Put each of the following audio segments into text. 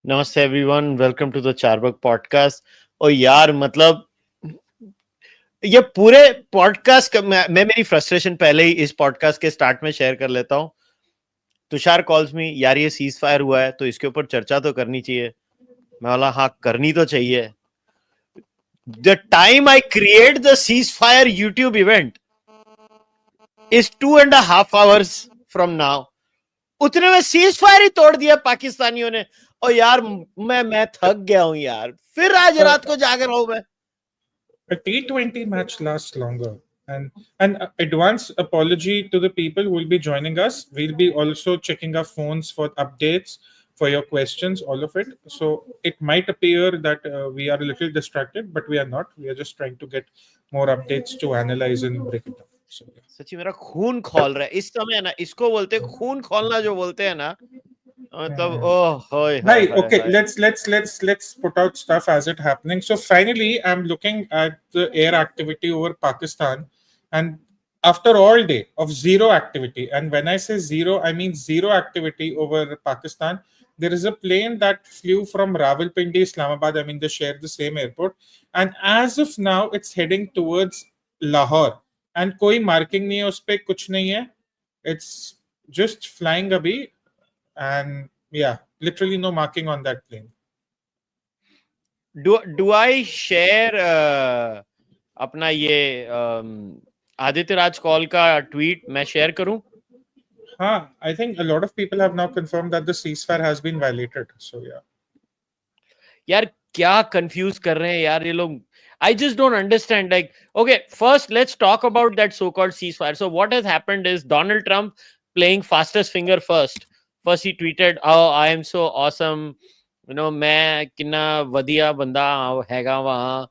नमस्ते everyone, welcome to the Charvak podcast. और यार मतलब ये पूरे पॉडकास्ट का मैं मेरी फ्रस्ट्रेशन पहले ही इस पॉडकास्ट के स्टार्ट में शेयर कर लेता हूँ। तुषार कॉल्स मी, यार ये सीज फायर हुआ है तो इसके ऊपर चर्चा तो करनी चाहिए। मैं बोला हाँ करनी तो चाहिए। The time I create the cease fire YouTube event is 2.5 hours from now. उतने में सीज फायर ही तोड़ दिया पाकिस्तानियों ने। और यार मैं थक गया हूं यार, फिर आज Uh, रात को जाग रहा हूं मैं। a T20 match lasts longer. And advance apology to the people who will be joining us. We'll be also checking our phones for updates, for your questions, all of it. So it might appear that we are a little distracted, but we are not. We are just trying to get more updates to analyze and break it down. So yeah. सच्ची मेरा खून खोल रहा है इस समय ना, इसको बोलते हैं खून खोलना, जो बोलते हैं ना, मतलब ओह हाय हाय Right. Hi Okay. Hi. Let's put out stuff as it happening. So finally, I'm looking at the air activity over Pakistan, and after all day of zero activity, and when I say zero, I mean zero activity over Pakistan. There is a plane that flew from Rawalpindi, Islamabad. I mean, they share the same airport, and as of now, it's heading towards Lahore. And कोई marking नहीं है उस पे, कुछ नहीं है. It's just flying अभी, and yeah, literally no marking on that plane. Do I share अपना ये आदित्य राज कॉल का ट्वीट मैं शेयर करूं? I think a lot of people have now confirmed that the ceasefire has been violated. So yeah. यार क्या confuse कर रहे हैं यार ये लोग। I just don't understand. Like, okay, first let's talk about that so-called ceasefire. So what has happened is Donald Trump playing fastest finger first. First he tweeted, "Oh, I am so awesome. You know, मैं कितना वधिया बंदा हैगा वहाँ,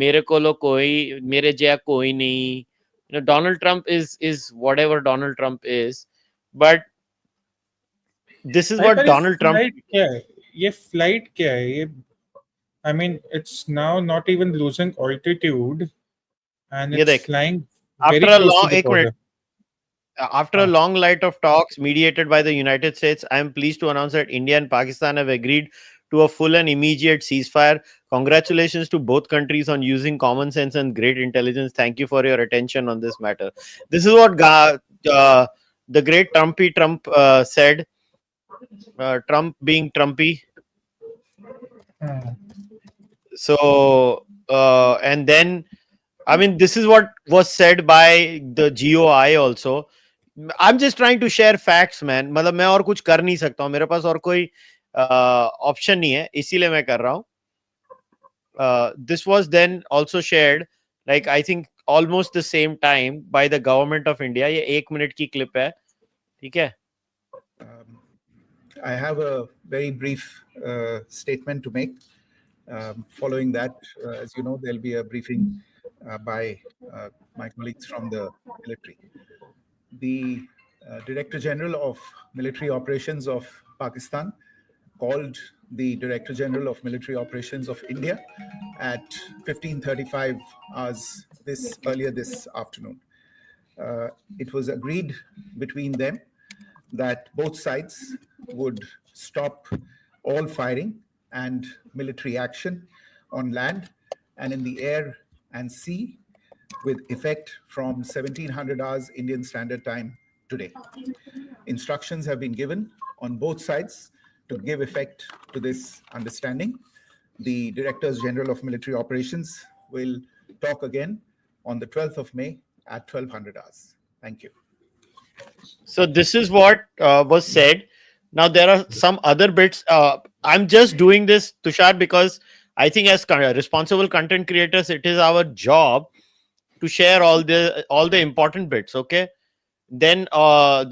मेरे कोलो कोई मेरे जैसा कोई नहीं." You know, Donald Trump is whatever Donald Trump is, but this is नहीं, what पर ये Donald Trump. flight क्या है? ये flight क्या है? ये, I mean, it's now not even losing altitude, and ये it's देख, flying after very a close to long, the एक मिनट, border. after a हाँ. long night of talks mediated by the United States, I am pleased to announce that India and Pakistan have agreed to a full and immediate ceasefire. Congratulations to both countries on using common sense and great intelligence. Thank you for your attention on this matter. This is what the great Trump said. Trump being Trumpy. हाँ. So, and then, I mean, this is what was said by the GOI also. I'm just trying to share facts, man. मतलब मैं और कुछ कर नहीं सकता हूँ, मेरे पास और कोई ऑप्शन नहीं है, इसीलिए मैं कर रहा हूँ. This was then also shared, like I think almost the same time by the government of India. ये 1 मिनट की क्लिप है, ठीक है? I have a very brief statement to make. Following that, as you know, there'll be a briefing by my colleagues from the military. The Director General of Military Operations of Pakistan called the Director General of Military Operations of India at 15:35 hours earlier this afternoon. It was agreed between them that both sides would stop all firing and military action on land and in the air and sea with effect from 1700 hours Indian Standard Time today. Instructions have been given on both sides to give effect to this understanding. The Directors General of Military Operations will talk again on the 12th of May at 1200 hours. Thank you. So this is what was said. Now there are some other bits. I'm just doing this, Tushar, because I think as responsible content creators, it is our job to share all the important bits. Okay. Then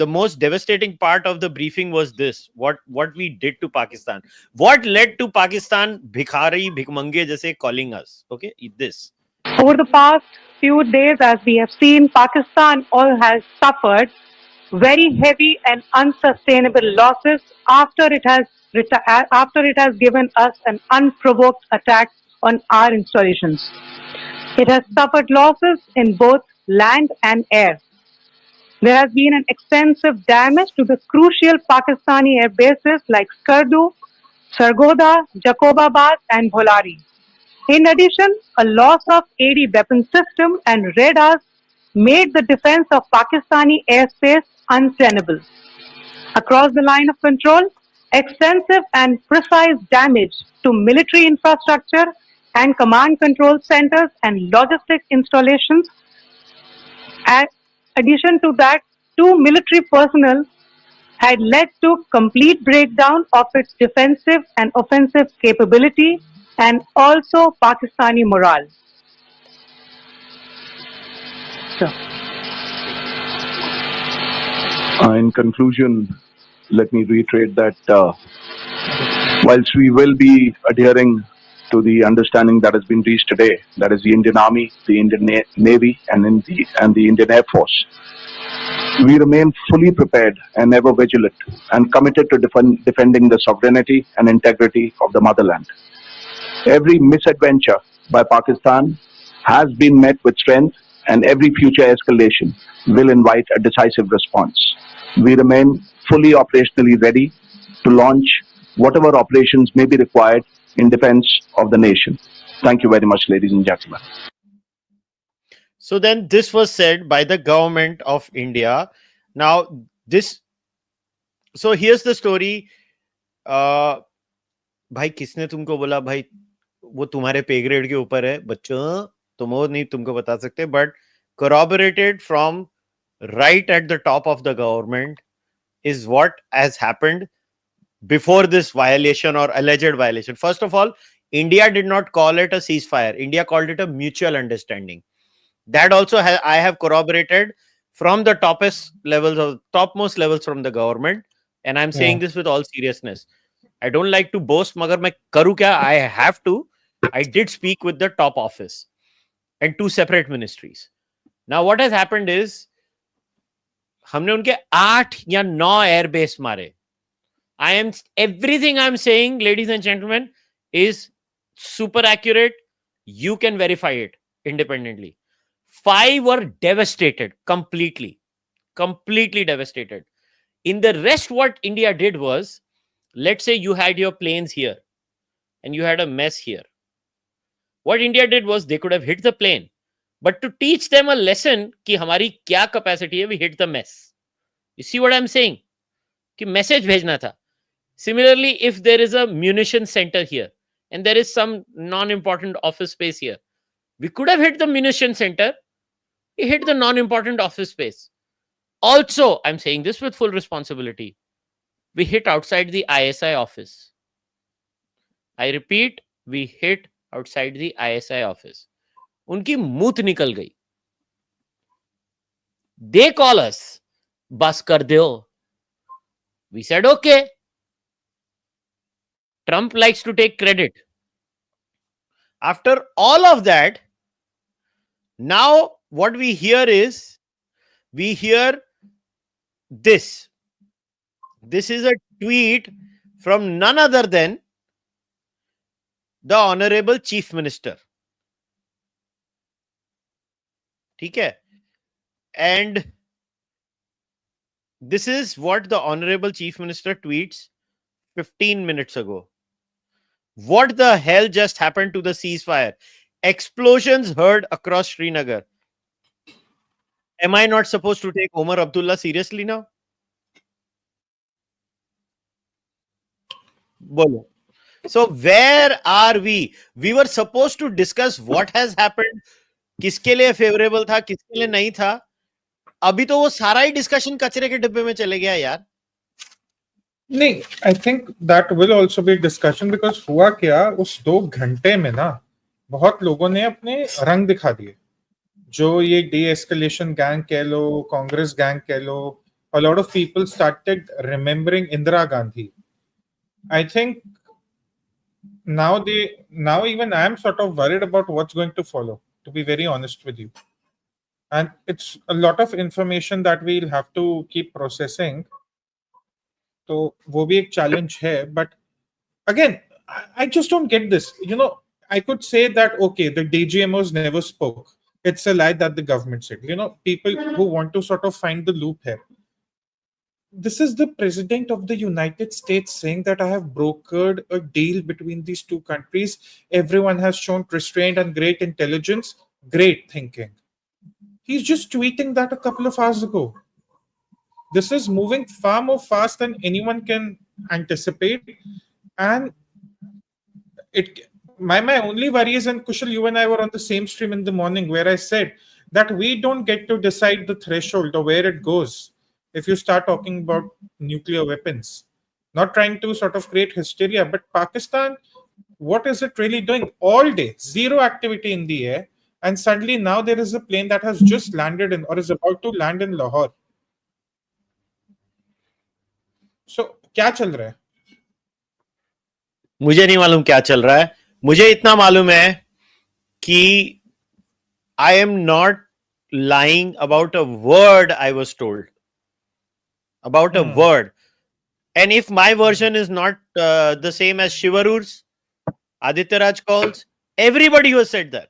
the most devastating part of the briefing was this: what we did to Pakistan, what led to Pakistan Bhikhari Bhikmange जैसे calling us. Okay, this. Over the past few days, as we have seen, Pakistan all has suffered very heavy and unsustainable losses after it has given us an unprovoked attack on our installations. It has suffered losses in both land and air. There has been an extensive damage to the crucial Pakistani air bases like Skardu, Sargodha, Jacobabad, and Bholari. In addition, a loss of AD weapon system and radars made the defense of Pakistani airspace untenable. Across the line of control, extensive and precise damage to military infrastructure and command control centers and logistic installations. In addition to that, two military personnel had led to complete breakdown of its defensive and offensive capability and also Pakistani morale. So, In conclusion, let me reiterate that whilst we will be adhering to the understanding that has been reached today, that is the Indian Army, the Indian Navy, and the Indian Air Force, we remain fully prepared and ever vigilant and committed to defending the sovereignty and integrity of the motherland. Every misadventure by Pakistan has been met with strength, and every future escalation will invite a decisive response. We remain fully operationally ready to launch whatever operations may be required in defense of the nation. Thank you very much, ladies and gentlemen. So then this was said by the government of India. Now so here's the story. भाई किसने तुमको बोला भाई वो तुम्हारे पे grade के ऊपर है बच्चों, तुम वो नहीं तुमको बता सकते, but corroborated from right at the top of the government is what has happened before this violation or alleged violation. First of all, India did not call it a ceasefire. India called it a mutual understanding. That also I have corroborated from the topmost levels from the government, and I'm saying this with all seriousness. I don't like to boast, magar main karu kya? I have to. I did speak with the top office and two separate ministries. Now what has happened is हमने उनके 8 या 9 airbase मारे. Everything I'm saying, ladies and gentlemen, is super accurate. You can verify it independently. 5 were devastated, completely devastated. In the rest, what India did was, let's say you had your planes here and you had a mess here. What India did was they could have hit the plane, but to teach them a lesson कि हमारी क्या capacity है, we hit the mess. You see what I'm saying? कि message भेजना था. Similarly, if there is a munition center here and there is some non-important office space here, we could have hit the munition center. We hit the non-important office space. Also, I'm saying this with full responsibility. We hit outside the ISI office. I repeat, we hit outside the ISI office. उनकी मूत निकल गई. They call us. बस कर दो. We said okay. Trump likes to take credit. After all of that, now what we hear is, we hear this. This is a tweet from none other than the Honorable Chief Minister. ठीक है? And this is what the Honorable Chief Minister tweets 15 minutes ago. What the hell just happened to the ceasefire? Explosions heard across Srinagar. Am I not supposed to take Omar Abdullah seriously now? Bolo. So where are we? We were supposed to discuss what has happened. किसके लिए favourable था, किसके लिए नहीं था. अभी तो वो सारा ही डिस्कशन कचरे के डिब्बे में चले गया यार. नहीं, I think that will also be discussion because हुआ क्या, उस 2 घंटे में ना बहुत लोगों ने अपने रंग दिखा दिए. जो ये de-escalation gang कह लो, कांग्रेस gang कह लो, a lot of people started remembering Indira Gandhi. I think now even I am sort of worried about what's going to follow, to be very honest with you. And it's a lot of information that we'll have to keep processing. So वो भी एक challenge है. But again, I just don't get this. You know, I could say that, okay, the DGMOs never spoke. It's a lie that the government said. You know, people who want to sort of find the loop here. This is the president of the United States saying that I have brokered a deal between these two countries. Everyone has shown restraint and great intelligence, great thinking. He's just tweeting that a couple of hours ago. This is moving far more fast than anyone can anticipate. And it my only worry is, and Kushal, you and I were on the same stream in the morning where I said that we don't get to decide the threshold or where it goes if you start talking about nuclear weapons. Not trying to sort of create hysteria, but Pakistan, what is it really doing all day? Zero activity in the air, and suddenly now there is a plane that has just landed in or is about to land in Lahore. So क्या चल रहा है? मुझे नहीं मालूम क्या चल रहा है. मुझे इतना मालूम है कि I am not lying about a word I was told. About a word. And if my version is not the same as Shivaru's, Aditya Raj calls, everybody who has said that.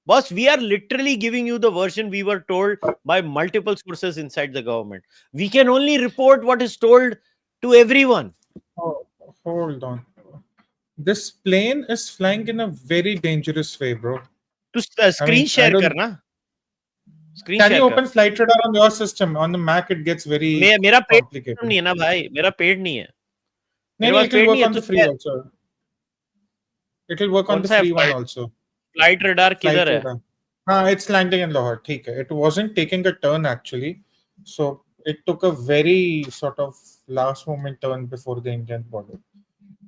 Boss, we are literally giving you the version we were told by multiple sources inside the government. We can only report what is told to everyone. Oh, hold on. This plane is flying in a very dangerous way, bro. To screen share karna. Screen Can share you open flight radar on your system? On the Mac, it gets very मेरा paid complicated. नहीं है ना भाई, मेरा paid नहीं है. No, it will work on the free also. It will work on the free one also. Flight radar किधर है? It's landing in Lahore. ठीक है. It wasn't taking a turn actually, so it took a very sort of last moment turn before the Indian border.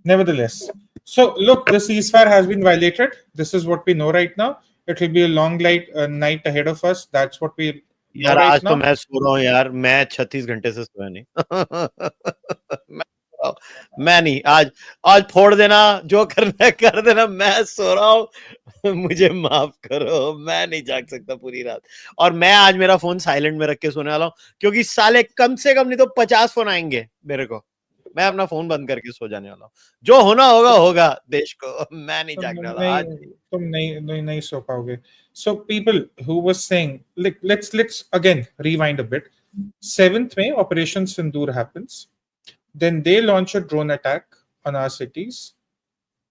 Nevertheless, so look, the ceasefire has been violated. This is what we know right now. It will be a long night ahead of us. That's what we know यार right आज now. तो मैं सो रहा हूँ यार, मैं 36 घंटे से सोया नहीं. मैं नहीं, आज फोड़ देना, जो करना है कर देना, मैं सो रहा हूँ, मुझे माफ करो, मैं नहीं जाग सकता पूरी रात. और मैं आज मेरा फोन साइलेंट में रख के सोने वाला हूँ, क्योंकि साले कम से कम नहीं तो 50 फोन आएंगे मेरे को. मैं अपना फोन बंद करके सो जाने वाला हूँ. जो होना होगा होगा देश को, मैं नहीं जागने वाला आज. तुम नहीं सो पाओगे. So people who were saying, let's again rewind a bit. 7th May, Operation Sindoor happens. Then they launch a drone attack on our cities.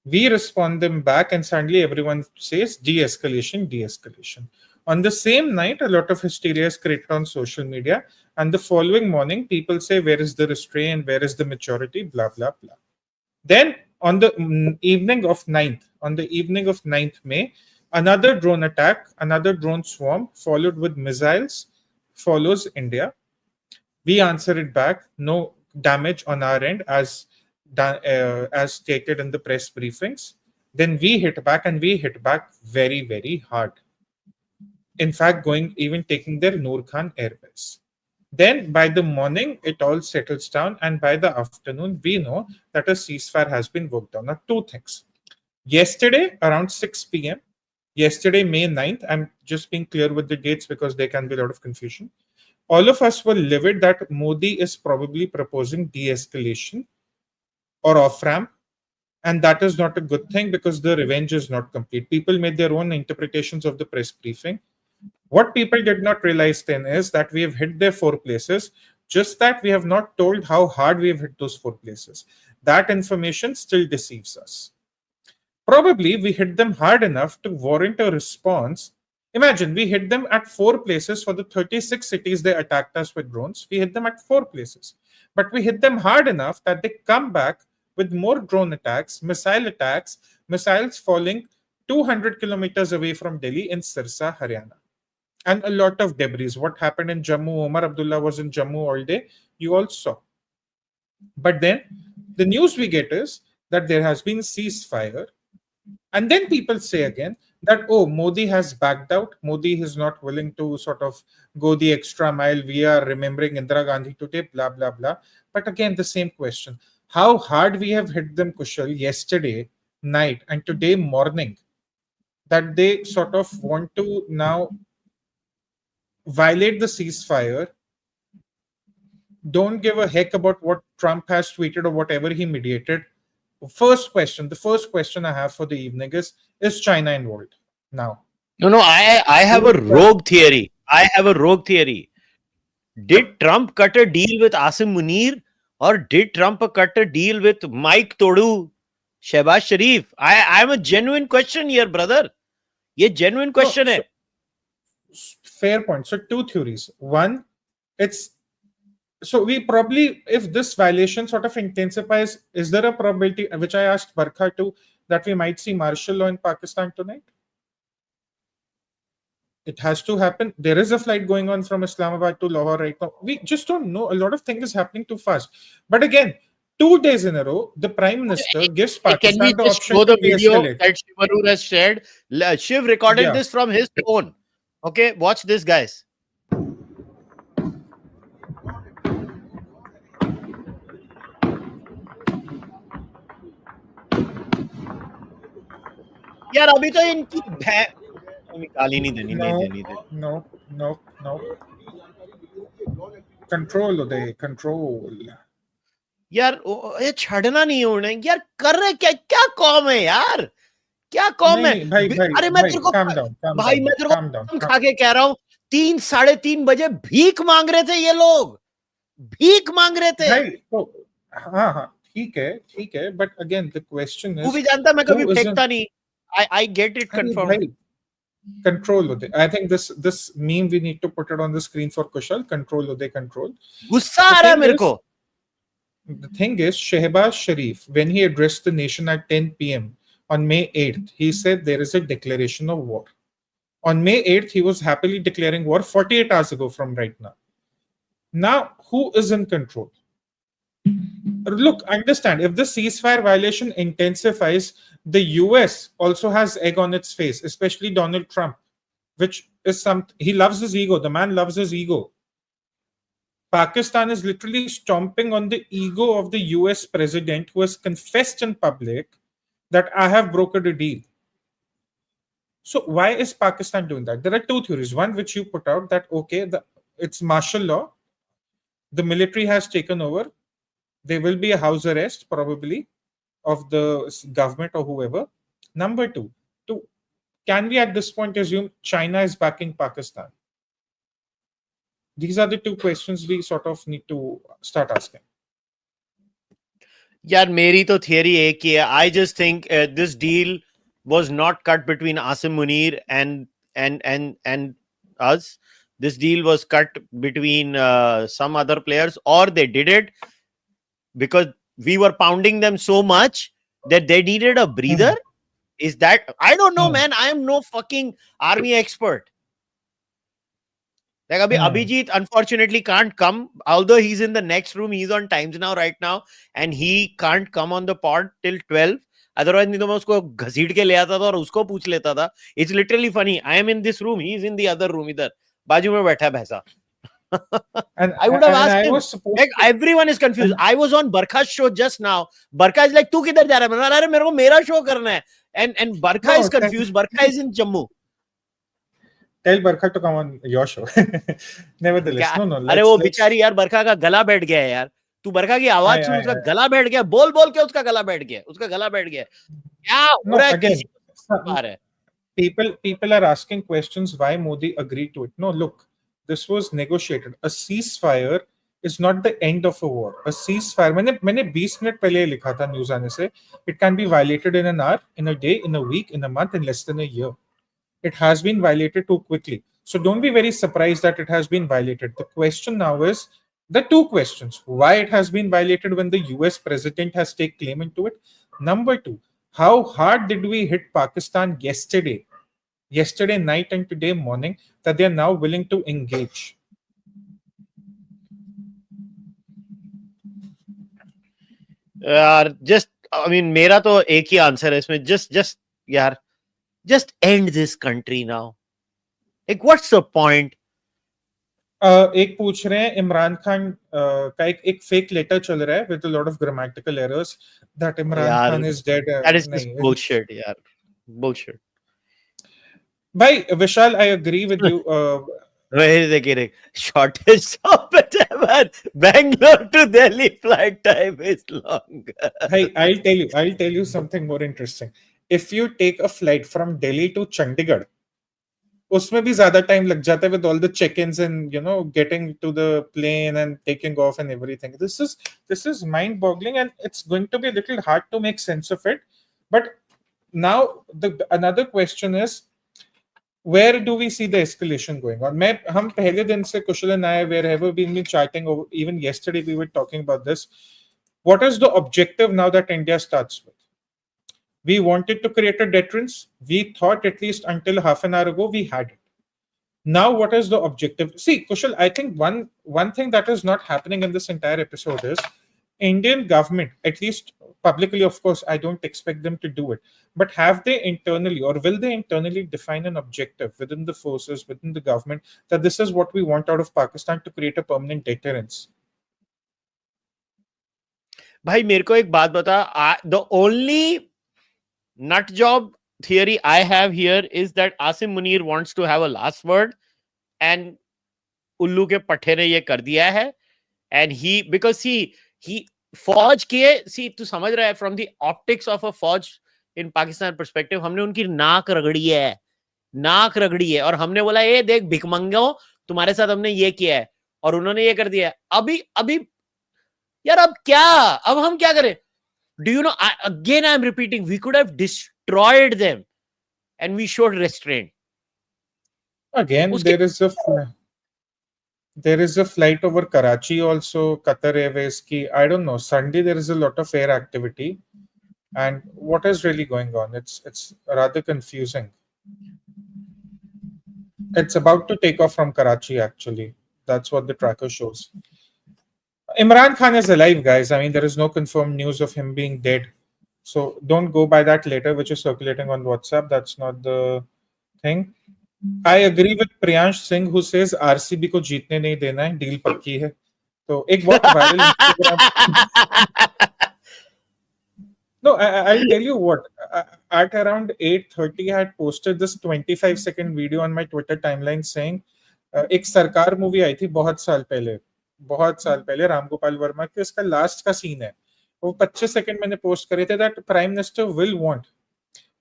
We respond them back, and suddenly everyone says de-escalation, de-escalation. On the same night, a lot of hysteria is created on social media, and the following morning, people say, where is the restraint, where is the maturity, blah, blah, blah. Then on the evening of 9th May, another drone attack, another drone swarm, followed with missiles, follows India. We answer it back, no damage on our end as stated in the press briefings. Then we hit back, and we hit back very, very hard. In fact, taking their Noor Khan airbase. Then by the morning, it all settles down, and by the afternoon, we know that a ceasefire has been worked on. Now, two things. Yesterday, around 6 p.m., yesterday, May 9th, I'm just being clear with the dates because there can be a lot of confusion. All of us were livid that Modi is probably proposing de-escalation or off-ramp, and that is not a good thing because the revenge is not complete. People made their own interpretations of the press briefing. What people did not realize then is that we have hit their 4 places, just that we have not told how hard we have hit those 4 places. That information still deceives us. Probably we hit them hard enough to warrant a response. Imagine, we hit them at 4 places for the 36 cities they attacked us with drones. We hit them at 4 places. But we hit them hard enough that they come back with more drone attacks, missiles falling 200 kilometers away from Delhi in Sirsa, Haryana. And a lot of debris. What happened in Jammu? Omar Abdullah was in Jammu all day. You all saw. But then the news we get is that there has been ceasefire. And then people say again that, oh, Modi has backed out. Modi is not willing to sort of go the extra mile. We are remembering Indira Gandhi today, blah, blah, blah. But again, the same question. How hard we have hit them, Kushal, yesterday night and today morning, that they sort of want to now violate the ceasefire, don't give a heck about what Trump has tweeted or whatever he mediated. The first question I have for the evening is China involved now? No, I have a rogue theory. Did Trump cut a deal with Asim Munir, or did Trump cut a deal with Mike Todu, Shehbaz Sharif? I'm a genuine question here, brother. ये genuine question है. Fair point. So two theories. One, it's so we probably, if this violation sort of intensifies, is there a probability, which I asked Barkha too, that we might see martial law in Pakistan tonight? It has to happen. There is a flight going on from Islamabad to Lahore right now. We just don't know. A lot of things is happening too fast. But again, 2 days in a row, the Prime Minister gives Can we Pakistan the just option show to the video de-escalate. that Shivarur has shared? Shiv recorded Yeah. this from his phone. Okay, watch this, guys. यार अभी तो इनकी गाली नहीं देनी, नहीं देनी. No. Control, Uday, control. यार ये छड़ना नहीं है उन्हें. यार कर रहे क्या कौम है यार, क्या कौम है. अरे मैं तेरे को भाई, मैं तेरे को खा के कह रहा हूँ, 3 साढ़े 3 बजे भीख मांग रहे थे ये लोग, भीख मांग रहे थे. हाँ ठीक है, but again the question is, तू भी जानता मैं कभी फेंकता नहीं. I get it confirmed. Control Uday. I think this meme we need to put it on the screen for Kushal. Control Uday, control. गुस्सा आ रहा है मेरे को. The thing is, Shehbaz Sharif, when he addressed the nation at 10 p.m. on May 8th, he said there is a declaration of war. On May 8th, he was happily declaring war 48 hours ago from right now. Now, who is in control? Look, understand, if the ceasefire violation intensifies, the US also has egg on its face, especially Donald Trump, which is he loves his ego. The man loves his ego. Pakistan is literally stomping on the ego of the US president, who has confessed in public that I have brokered a deal. So why is Pakistan doing that? There are two theories. One, which you put out, that okay, it's martial law. The military has taken over. There will be a house arrest probably of the government or whoever. Number two, can we at this point assume China is backing Pakistan? These are the two questions we sort of need to start asking. यार मेरी तो theory एक ही है. I just think this deal was not cut between Asim Munir and us. This deal was cut between some other players, or they did it because we were pounding them so much that they needed a breather. Is that, I don't know, man. I am no fucking army expert. Like Abhijit unfortunately can't come, although he's in the next room. He's on Times Now right now, and he can't come on the pod till 12. Otherwise नहीं तो मैं उसको घसीट के ले आता था और उसको पूछ लेता था. It's literally funny. I am in this room. He is in the other room. इधर बाजू में बैठा भैंसा. And I would have asked him. Like, everyone is confused. I was on Barkha's show just now. Barkha is like, तू किधर जा रहा है? अरे मेरे को मेरा show करना है. And Barkha is confused. Barkha is in Jammu. Tell Barkha to come on your show. Nevertheless, no. अरे वो बेचारी यार, बरखा का गला बैठ गया है यार. तू बरखा की आवाज सुन, उसका गला बैठ गया. बोल के उसका गला बैठ गया. उसका गला बैठ गया. क्या हो रहा है? People are asking questions why Modi agreed to it. No, look, this was negotiated. A ceasefire is not the end of a war. A ceasefire, मैंने 20 मिनट पहले लिखा था न्यूज़ आने से. It can be violated in an hour, in a day, in a week, in a month, in less than a year. It has been violated too quickly. So don't be very surprised that it has been violated. The question now is, the two questions: why it has been violated when the US president has taken claim into it? Number two, how hard did we hit Pakistan yesterday night and today morning, that they are now willing to engage? Just, I mean, मेरा तो एक ही answer है इसमें. Just end this country now. Like, what's the point? एक पूछ रहे हैं, इमरान खान का एक फेक लेटर चल रहा है with a lot of grammatical errors that Imran Khan is dead. That is just bullshit, yaar. Bullshit. Bhai, Vishal, I agree with you. Shortest stoppage ever. Bangalore to Delhi flight time is long. Hey, I'll tell you. Something more interesting. If you take a flight from Delhi to Chandigarh, उसमें भी ज़्यादा time लग जाता है with all the check-ins and getting to the plane and taking off and everything. This is mind-boggling, and it's going to be a little hard to make sense of it. But now another question is, where do we see the escalation going on? हम पहले दिन से Kushal and I, wherever we've been chatting, over, even yesterday we were talking about this. What is the objective now that India starts with? We wanted to create a deterrence. We thought at least until half an hour ago we had it. Now, what is the objective? See, Kushal, I think one thing that is not happening in this entire episode is Indian government, at least publicly, of course, I don't expect them to do it. But have they internally, or will they internally define an objective within the forces, within the government, that this is what we want out of Pakistan to create a permanent deterrence? भाई मेरे को एक बात बता, the only nut job theory I have here is that Asim Munir wants to have a last word, and उल्लू के पट्टे ने ये कर दिया है, and because he फौज के तू समझ रहा है, from the optics of a फौज in Pakistan perspective, हमने उनकी नाक रगड़ी है और हमने बोला ये देख भिखमंगो, तुम्हारे साथ हमने ये किया है और उन्होंने ये कर दिया है. अभी यार अब हम क्या करें? Do you know, again I am repeating, we could have destroyed them and we showed restraint. Again, there is a flight over Karachi also, Qatar Airways ki. I don't know. Sunday there is a lot of air activity, and what is really going on? It's rather confusing. It's about to take off from Karachi. Actually, that's what the tracker shows. Imran Khan is alive, guys. I mean, there is no confirmed news of him being dead, so don't go by that later, which is circulating on WhatsApp. That's not the thing. I agree with Priyansh Singh, who says RCB को जीतने नहीं देना है, deal पक्की है. तो एक बहुत viral Instagram. No, I'll tell you what. At around 8:30, I had posted this 25-second video on my Twitter timeline saying, एक सरकार मूवी आई थी बहुत साल पहले रामगोपाल वर्मा की, उसका लास्ट का सीन है, वो 25 सेकंड मैंने पोस्ट करे थे, that Prime Minister will want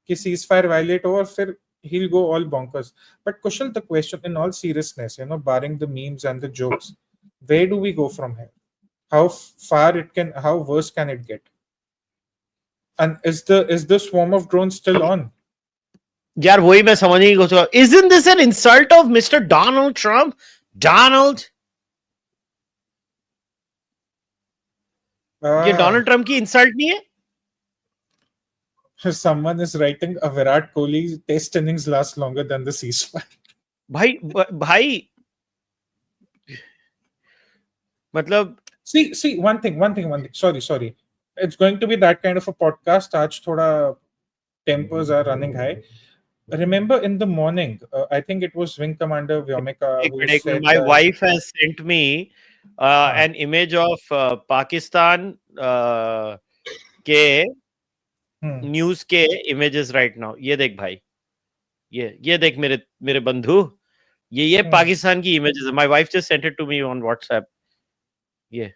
कि ceasefire violate हो और फिर he'll go all bonkers. But Kushal, the question in all seriousness, barring the memes and the jokes, where do we go from here? How worse can it get? And is the swarm of drones still on? यार वही मैं समझ नहीं कुछ. Isn't this an insult of Mr. Donald Trump? Donald? ये Donald Trump की insult नहीं है? Someone is writing a Virat Kohli test innings last longer than the ceasefire. भाई मतलब see one thing. Sorry. It's going to be that kind of a podcast. Aaj thoda tempers are running high. Remember in the morning, I think it was Wing Commander Vyomika who said, my wife has sent me an image of Pakistan के news के images right now. ये देख भाई, ये देख मेरे बंधु, ये पाकिस्तान की इमेजेस है. My wife just sent it to me on WhatsApp. ये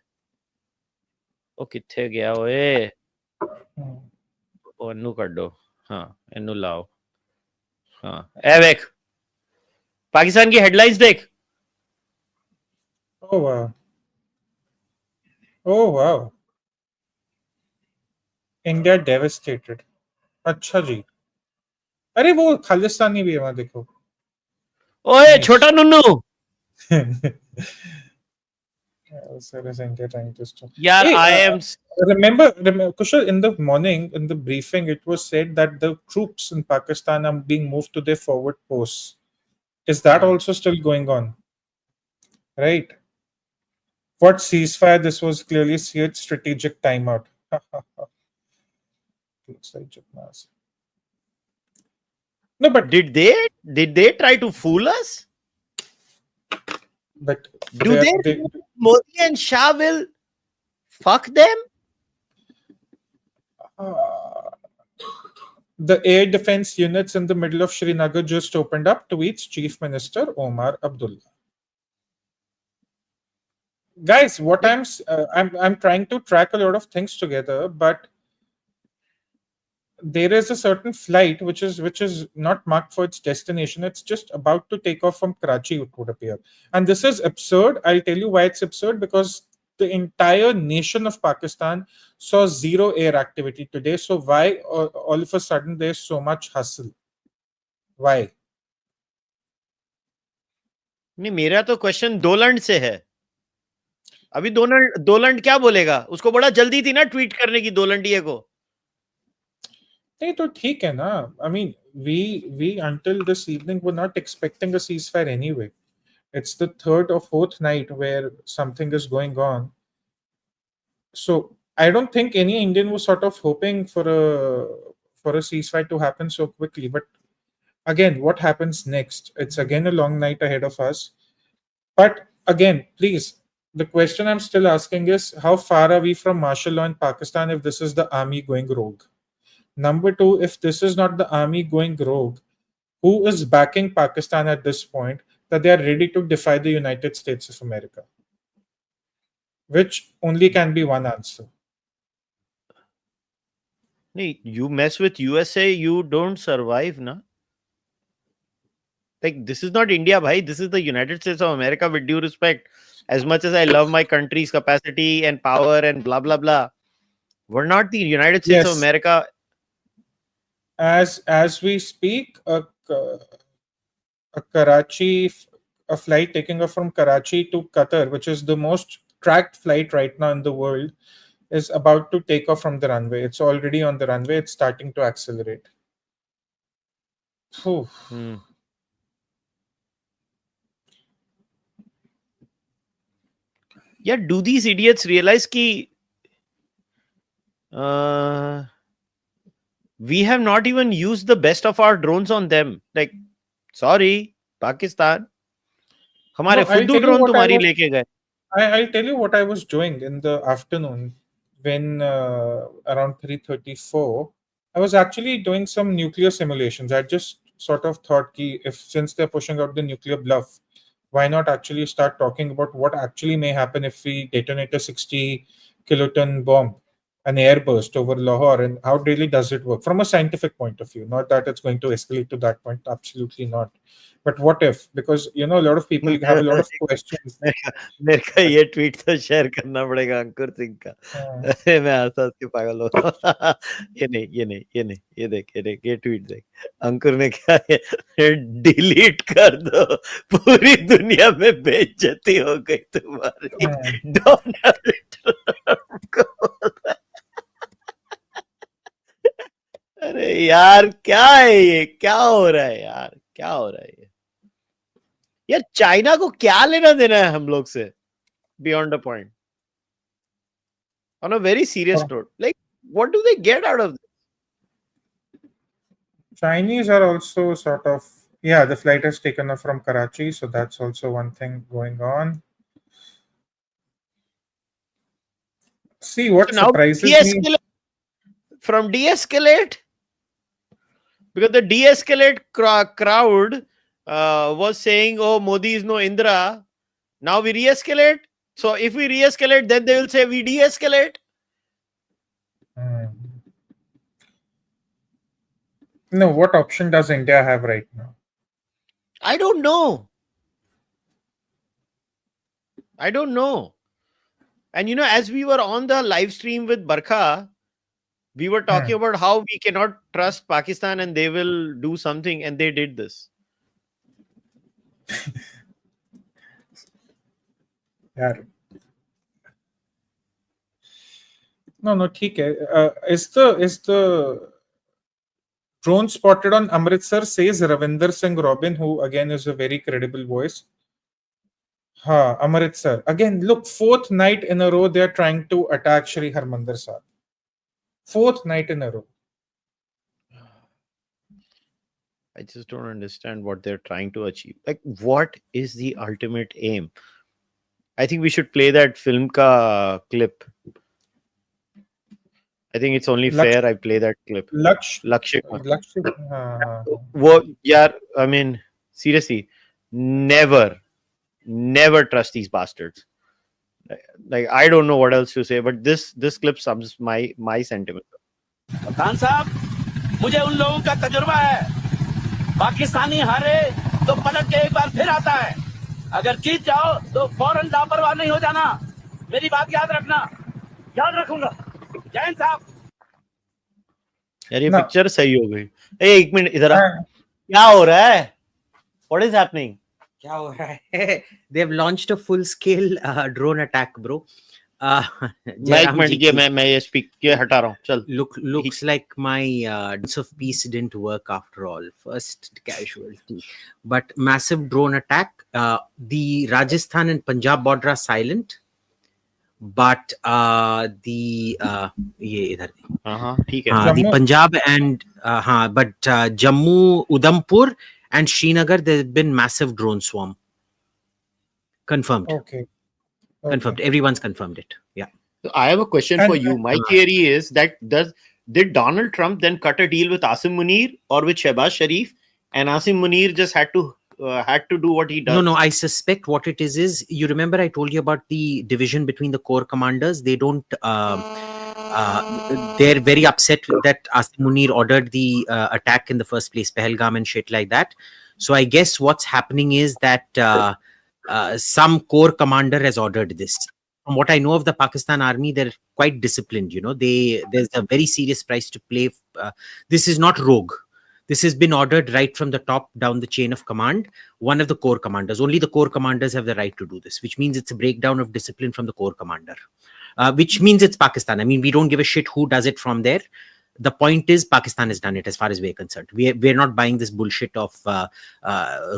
ओ किथे गया ओए, ओनू कर दो. हाँ एनू लाओ. हाँ ए देख पाकिस्तान की हेडलाइंस देख. oh wow, India devastated. अच्छा जी. अरे वो खालिस्तानी भी है वहां, देखो. ओए छोटा नुन्नू. Yeah, I am. Remember, Kushal, in the morning, in the briefing, it was said that the troops in Pakistan are being moved to their forward posts. Is that also still going on? Right. What ceasefire? This was clearly a strategic timeout. Looks like gymnasium. No, but did they try to fool us? But do they Modi and Shah will fuck them? The air defense units in the middle of Srinagar just opened up, tweets Chief Minister Omar Abdullah. Guys, what I'm trying to track a lot of things together, but there is a certain flight which is not marked for its destination. It's just about to take off from Karachi, it would appear. And this is absurd. I'll tell you why it's absurd, because the entire nation of Pakistan saw zero air activity today. So why all of a sudden there's so much hustle? Why? नहीं, मेरा तो question दोलंड से है. अभी दोलंड क्या बोलेगा? उसको बड़ा जल्दी थी ना ट्वीट करने की दोलंडिये को. नहीं तो ठीक है ना. I mean, we until this evening were not expecting a ceasefire anyway. It's the third or fourth night where something is going on. So I don't think any Indian was sort of hoping for a ceasefire to happen so quickly. But again, what happens next? It's again a long night ahead of us. But again, please, the question I'm still asking is, how far are we from martial law in Pakistan if this is the army going rogue? Number two, if this is not the army going rogue, who is backing Pakistan at this point that they are ready to defy the United States of America? Which only can be one answer. नहीं, you mess with USA, you don't survive, na? Like, this is not India, bhai. This is the United States of America, with due respect. As much as I love my country's capacity and power and blah, blah, blah, we're not the United States of Yes. America. As we speak, a flight taking off from Karachi to Qatar, which is the most tracked flight right now in the world, is about to take off from the runway. It's already on the runway. It's starting to accelerate. Phew. Yeah, do these idiots realize ki we have not even used the best of our drones on them? Like, sorry, Pakistan, हमारे फुद्दू drone तुम्हारी लेके गए. I'll tell you what I was doing in the afternoon when around 3:34. I was actually doing some nuclear simulations. I just sort of thought, since they're pushing out the nuclear bluff, why not actually start talking about what actually may happen if we detonate a 60 kiloton bomb, an airburst over Lahore, and how really does it work from a scientific point of view? Not that it's going to escalate to that point, absolutely not. But what if? Because a lot of people have a lot of questions. मेरे का ये tweet तो share करना पड़ेगा अंकुर सिंह का. अरे मैं हंस के पागल हो रहा हूँ. ये नहीं, ये देख ये ट्वीट देख. अंकुर ने क्या है, डिलीट कर दो, पूरी दुनिया में बेइज्जती हो गई तुम्हारी. डोनाल्ड ट्रम्प को. अरे यार, क्या है ये? क्या हो रहा है यार? क्या हो रहा है यार? चाइना को क्या लेना देना है हम लोग से? Beyond the point. On a very serious note, like, what do they get out of this? Chinese are also sort of, the flight has taken off from Karachi, so that's also one thing going on. See, what surprises me from de-escalate, because the de-escalate crowd was saying, oh, Modi is no Indra. Now we re-escalate. So if we re-escalate, then they will say we de-escalate. No, what option does India have right now? I don't know. And as we were on the live stream with Barkha, we were talking about how we cannot trust Pakistan and they will do something, and they did this. No, ठीक है. Is the drone spotted on Amritsar, says Ravinder Singh Robin, who again is a very credible voice. Amritsar. Again, look, fourth night in a row they are trying to attack Shri Harmandir Sahib. Fourth night in a row. I just don't understand what they're trying to achieve. Like, what is the ultimate aim? I think we should play that film ka clip. I think it's only fair I play that clip. Lakshya. I mean, seriously, never trust these bastards. Like, I don't know what else to say, but this clip sums my sentiment. Khan साहब मुझे उन लोगों का तजुर्बा है. पाकिस्तानी हारे तो पलट के एक बार फिर आता है. अगर जीत जाओ तो फौरन लापरवाह नहीं हो जाना. मेरी बात याद रखना. याद रखूंगा. जैन साहब. यार ये No. पिक्चर सही हो गई. एक मिनट इधर आ. And क्या हो रहा है? What is happening? क्या हो रहा है? They have launched a full-scale drone attack, bro. मैं एक Jairam मिनट ji ये ki- मैं ये स्पीक ये हटा रहा हूँ. चल. looks like my dance of peace didn't work after all. First casualty, but massive drone attack. The Rajasthan and Punjab border are silent, but the ये इधर हाँ ठीक है. the Jammu- Punjab and but Jammu, Udhampur and Srinagar, there's been massive drone swarm. Confirmed. okay. Confirmed. Everyone's confirmed it. Yeah. So I have a question And- for you. My theory is that did Donald Trump then cut a deal with Asim Munir or with Shehbaz Sharif, and Asim Munir just had to do what he does? No. I suspect what it is you remember I told you about the division between the corps commanders. They don't. They're very upset that Asim Munir ordered the attack in the first place, pahalgam and shit like that. So I guess what's happening is that some corps commander has ordered this. From what I know of the Pakistan army, they're quite disciplined. You know, there's a very serious price to pay. This is not rogue. This has been ordered right from the top down the chain of command. One of the corps commanders. Only the corps commanders have the right to do this, which means it's a breakdown of discipline from the corps commander. Which means it's Pakistan. I mean, we don't give a shit who does it from there. The point is, Pakistan has done it as far as we're concerned. We're not buying this bullshit of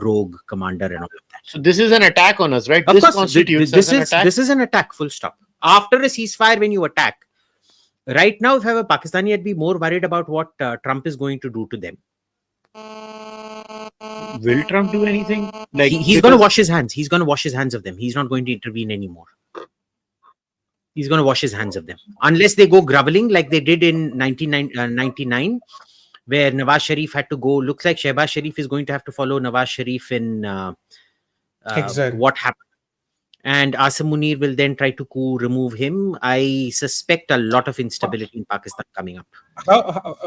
rogue commander and all of that. So this is an attack on us, right? Of This course, constitutes this as an is attack. this is an attack. Full stop. After a ceasefire, when you attack, right now, if I were Pakistani, I'd be more worried about what Trump is going to do to them. Will Trump do anything? Like He's going to wash his hands. He's going to wash his hands of them. He's not going to intervene anymore. He's going to wash his hands of them. Unless they go groveling like they did in 1999, where Nawaz Sharif had to go. Looks like Shehbaz Sharif is going to have to follow Nawaz Sharif in Exactly. what happened. And Asim Munir will then try to remove him. I suspect a lot of instability in Pakistan coming up.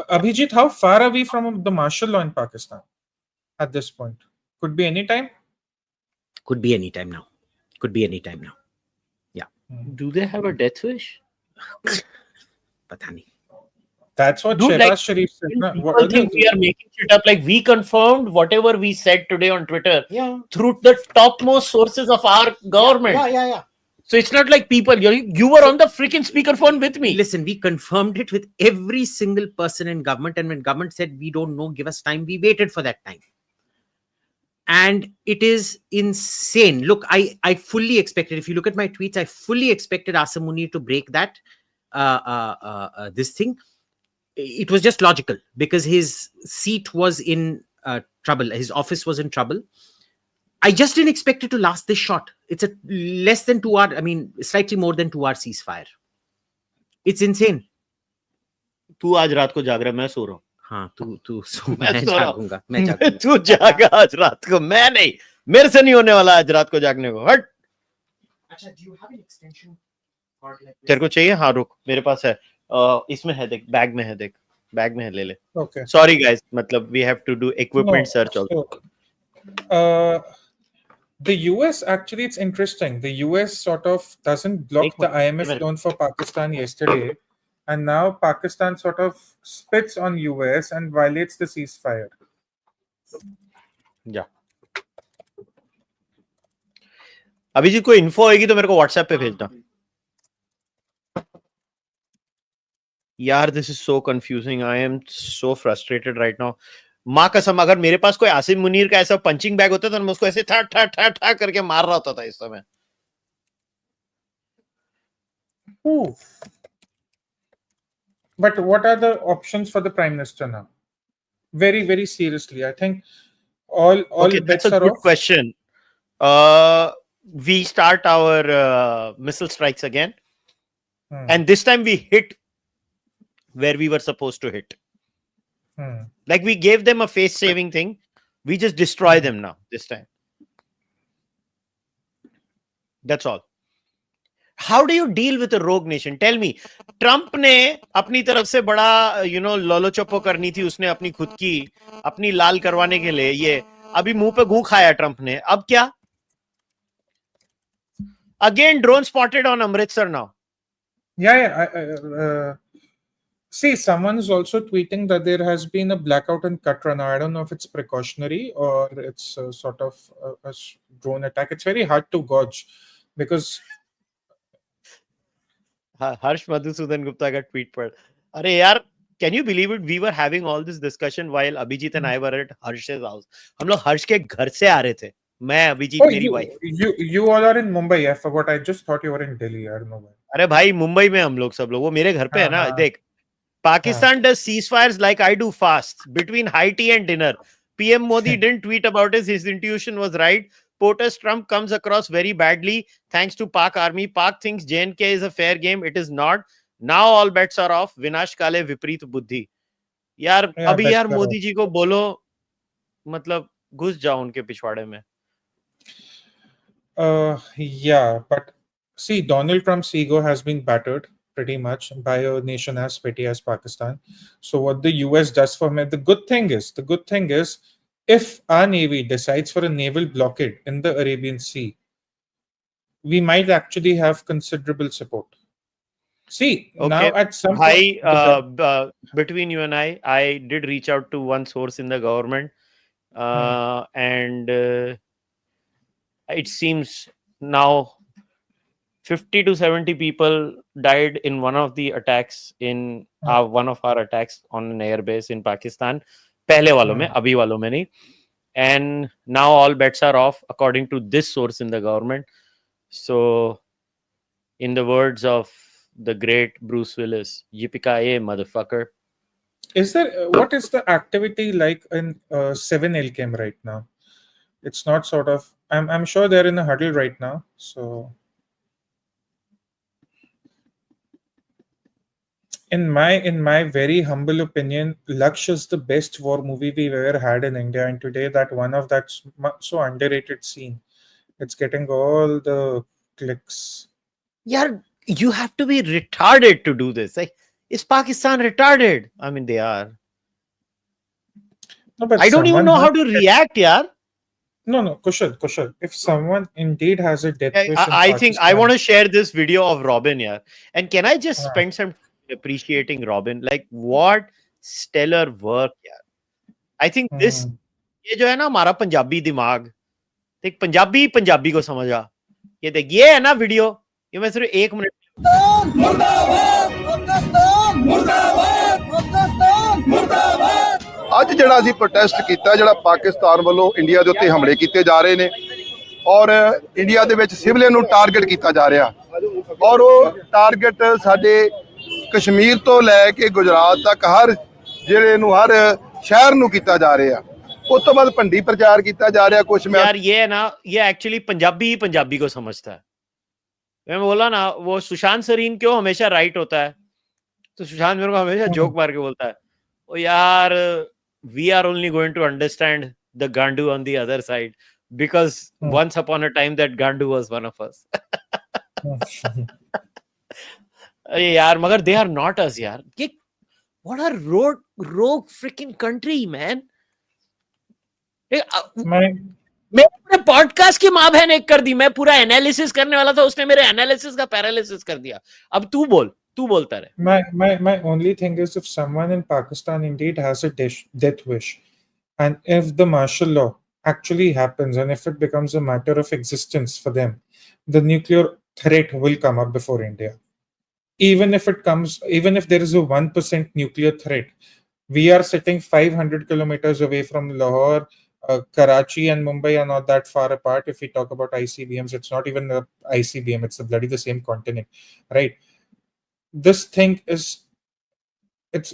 Abhijit, how far are we from the martial law in Pakistan at this point? Could be any time. Could be any time now. Could be any time now. Do they have a death wish? Pata nahi. That's what Dude, Shehbaz like, Sharif said. na? People think we are making shit up. Like we confirmed whatever we said today on Twitter Yeah. through the topmost sources of our government. Yeah. So it's not like people. You were on the freaking speakerphone with me. Listen, we confirmed it with every single person in government. And when government said, we don't know, give us time, we waited for that time. And it is insane. Look, I fully expected, if you look at my tweets, I fully expected Asim Munir to break that, this thing. It was just logical because his seat was in trouble. His office was in trouble. I just didn't expect it to last this short. It's a less than 2 hour, I mean, slightly more than 2 hour ceasefire. It's insane. तू आज रात को जाग रहा है, मैं सो रहा हूँ. हाँ, तू मैं मैं सो रहा हूँ. जागूंगा, मैं जागूंगा. तू जागा आज रात को, मैं नहीं. मेरे से नहीं होने वाला आज रात को जागने को. हट. अच्छा, do you have an extension cord like this? तेरे को चाहिए? हाँ रुक, मेरे पास है. इसमें है देख, बैग में है देख, बैग में है, ले ले. Okay. Sorry guys, मतलब we have to do equipment search also. The US, actually, it's interesting. The US sort of doesn't block the IMF loan for Pakistan yesterday, and now Pakistan sort of spits on US and violates the ceasefire. Yeah. Abhijit कोई info होगी तो मेरे को WhatsApp पे भेजना. यार this is so confusing. I am so frustrated right now. माँ कसम, अगर मेरे पास कोई आसिम मुनीर का ऐसा पंचिंग बैग होता तो मैं उसको ऐसे ठा ठा ठा ठा करके मार रहा होता था इस समय. Ooh. But what are the options for the Prime Minister now? Very, very seriously, I think all Okay, bets that's a are good off. question. We start our missile strikes again, and this time we hit where we were supposed to hit. Like we gave them a face-saving thing, we just destroy them now this time. That's all. How do you deal with a rogue nation? Tell me. Trump ने अपनी तरफ से बड़ा लोलो चप्पो करनी थी, उसने अपनी खुद की अपनी लाल करवाने के लिए, ये अभी मुंह पे घू खाया ट्रंप ने, अब क्या? Again drone spotted on Amritsar now. See, someone is also tweeting that there has been a blackout in Katra. Now, I don't know if it's precautionary or it's sort of a drone attack. It's very hard to gauge because Harsh Madhusudan Gupta का tweet पर, अरे यार, can you believe it, we were having all this discussion while Abhijit and I were at Harsh's house. हम लोग हर्ष के घर से आ रहे थे, मैं, अभिजीत, मेरी wife. you all are in Mumbai. I forgot. I just thought you were in Delhi. I don't know why. अरे भाई, मुंबई में हम लोग सब लोग, वो मेरे घर पे है ना. देख, Pakistan does ceasefires like I do fasts between high tea and dinner. PM Modi didn't tweet about it. His intuition was right. POTUS Trump comes across very badly thanks to Pak army. Pak thinks J&K is a fair game. It is not. Now all bets are off. Vinash Kale Vipreet Buddhi. यार अभी यार मोदी जी को बोलो, मतलब घुस जाओ उनके पिछवाड़े में. Yeah, but see, Donald Trump's ego has been battered pretty much by a nation as petty as Pakistan. So what the US does for him, the good thing is, if our Navy decides for a naval blockade in the Arabian Sea, we might actually have considerable support. See, okay. Now at some point, between you and I did reach out to one source in the government, and it seems now 50 to 70 people died in one of the attacks in one of our attacks on an airbase in Pakistan. पहले वालों में, अभी वालों में नहीं. And now all bets are off, according to this source in the government. So, in the words of the great Bruce Willis, yippee-ki-yay, motherfucker. Is there what is the activity like in 7 LKM right now? It's not sort of. I'm sure they're in a huddle right now. So. In my very humble opinion, Laksh is the best war movie we've ever had in India, and today that one of that so underrated scene, it's getting all the clicks. Yeah, you have to be retarded to do this. Like, is Pakistan retarded? I mean, they are. No, but I don't even know how to react, yaar. No, Kushal. If someone indeed has a death wish, I think I want to share this video of Robin, yaar. And can I just spend some appreciating Robin? Like, what stellar work, yaar. I think this, ये जो है ना हमारा पंजाबी दिमाग, देख पंजाबी को समझा, ये देख, ये है ना वीडियो, ये मैं सिर्फ 1 मिनट. ਅੱਜ ਜਿਹੜਾ ਅਸੀਂ ਪ੍ਰੋਟੈਸਟ ਕੀਤਾ, ਜਿਹੜਾ ਪਾਕਿਸਤਾਨ ਵੱਲੋਂ ਇੰਡੀਆ ਦੇ ਉੱਤੇ ਹਮਲੇ ਕੀਤੇ ਜਾ ਰਹੇ ਨੇ ਔਰ ਇੰਡੀਆ ਦੇ ਵਿੱਚ ਸਿਵਲੀਅਨ ਨੂੰ ਟਾਰਗੇਟ ਕੀਤਾ ਜਾ ਰਿਹਾ, ਔਰ ਉਹ ਟਾਰਗੇਟ ਸਾਡੇ ਕਸ਼ਮੀਰ ਤੋਂ ਲੈ ਕੇ ਗੁਜਰਾਤ ਤੱਕ ਹਰ ਜ਼ਿਲ੍ਹੇ ਨੂੰ, ਹਰ ਸ਼ਹਿਰ ਨੂੰ ਕੀਤਾ ਜਾ ਰਿਹਾ. ਉਸ ਤੋਂ ਬਾਅਦ ਭੰਡੀ ਪ੍ਰਚਾਰ ਕੀਤਾ ਜਾ ਰਿਹਾ ਕੁਝ. मैं यार ये है ना, ये एक्चुअली पंजाबी ही पंजाबी को समझता है. मैं बोला ना, वो सुशांत सरीन क्यों हमेशा राइट होता है, तो सुशांत मेरे को हमेशा जोक मार के बोलता है, ओ यार, we are only going to understand the Gandu on the other side because once upon a time that Gandu was one of us. यार, मगर they are not us, यार. ये what a rogue freaking country, man. मैं अपने podcast की माँ बहन एक कर दी. मैं पूरा एनालिसिस करने वाला था, उसने मेरे एनालिसिस का पैरालिसिस कर दिया. अब तू बोलता रहे. My only thing is, if someone in Pakistan indeed has a death wish, and if the martial law actually happens, and if it becomes a matter of existence for them, the nuclear threat will come up before India. Even if there is a 1% nuclear threat, we are sitting 500 kilometers away from Lahore. Karachi and Mumbai are not that far apart. If we talk about ICBMs, it's not even the ICBM, it's the same continent, right? This thing is, it's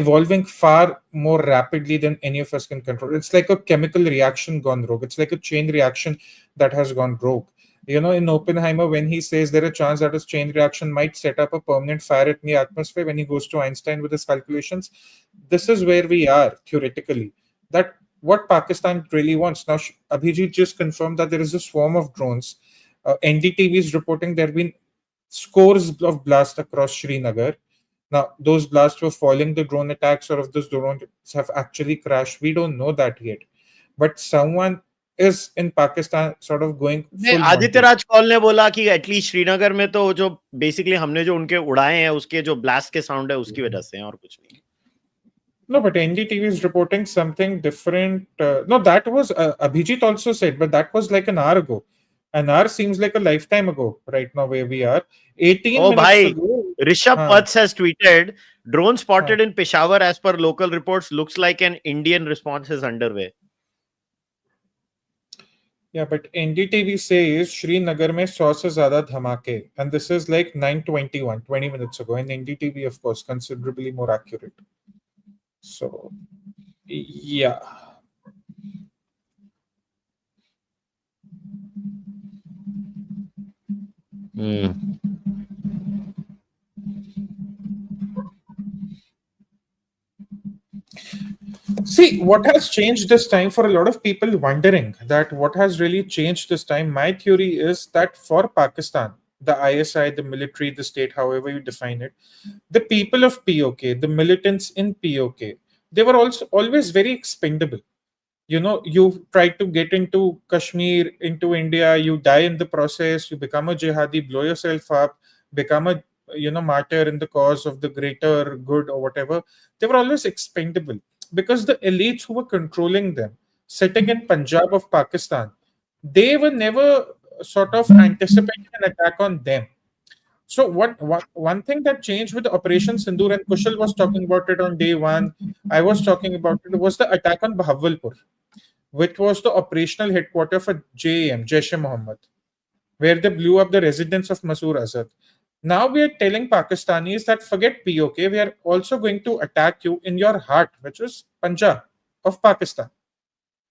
evolving far more rapidly than any of us can control. It's like a chemical reaction gone rogue. It's like a chain reaction that has gone rogue. You know, in Oppenheimer, when he says there is a chance that his chain reaction might set up a permanent fire in the atmosphere, when he goes to Einstein with his calculations, this is where we are theoretically. That what Pakistan really wants. Now, Abhijit just confirmed that there is a swarm of drones. NDTV is reporting there have been scores of blasts across Srinagar. Now, those blasts were following the drone attacks, or if those drones have actually crashed, we don't know that yet. But someone is in Pakistan sort of going नहीं, full Aditya Monty. राज कौल ने बोला कि at least Srinagar में तो जो basically हमने जो उनके उड़ाए हैं उसके जो ब्लास्ट के साउंड है उसकी वजह से हैं और कुछ नहीं. No, but NDTV is reporting something different. No, that was Abhijit also said, but that was like an hour ago. An hour seems like a lifetime ago right now where we are. 18 Oh, minutes bhai, ago. Rishabh हाँ. Pats has tweeted, drone spotted in Peshawar as per local reports, looks like an Indian response is underway. Yeah, but NDTV says Srinagar में 100 से ज़्यादा धमाके, and this is like 9:21, 20 minutes ago. And NDTV, of course, considerably more accurate. So, yeah. See, what has changed this time, for a lot of people wondering that what has really changed this time, my theory is that for Pakistan, the ISI, the military, the state, however you define it, the people of POK, the militants in POK, they were also always very expendable. You know, you try to get into Kashmir, into India, you die in the process, you become a jihadi, blow yourself up, become a martyr in the cause of the greater good or whatever. They were always expendable because the elites who were controlling them, sitting in Punjab of Pakistan, they were never sort of anticipating an attack on them. So one thing that changed with Operation Sindoor, and Kushal was talking about it on day one, I was talking about it, was the attack on Bahawalpur, which was the operational headquarters for JAM, Jaish-e-Mohammed, where they blew up the residence of Masood Azhar. Now we are telling Pakistanis that forget POK, we are also going to attack you in your heart, which is Punjab of Pakistan.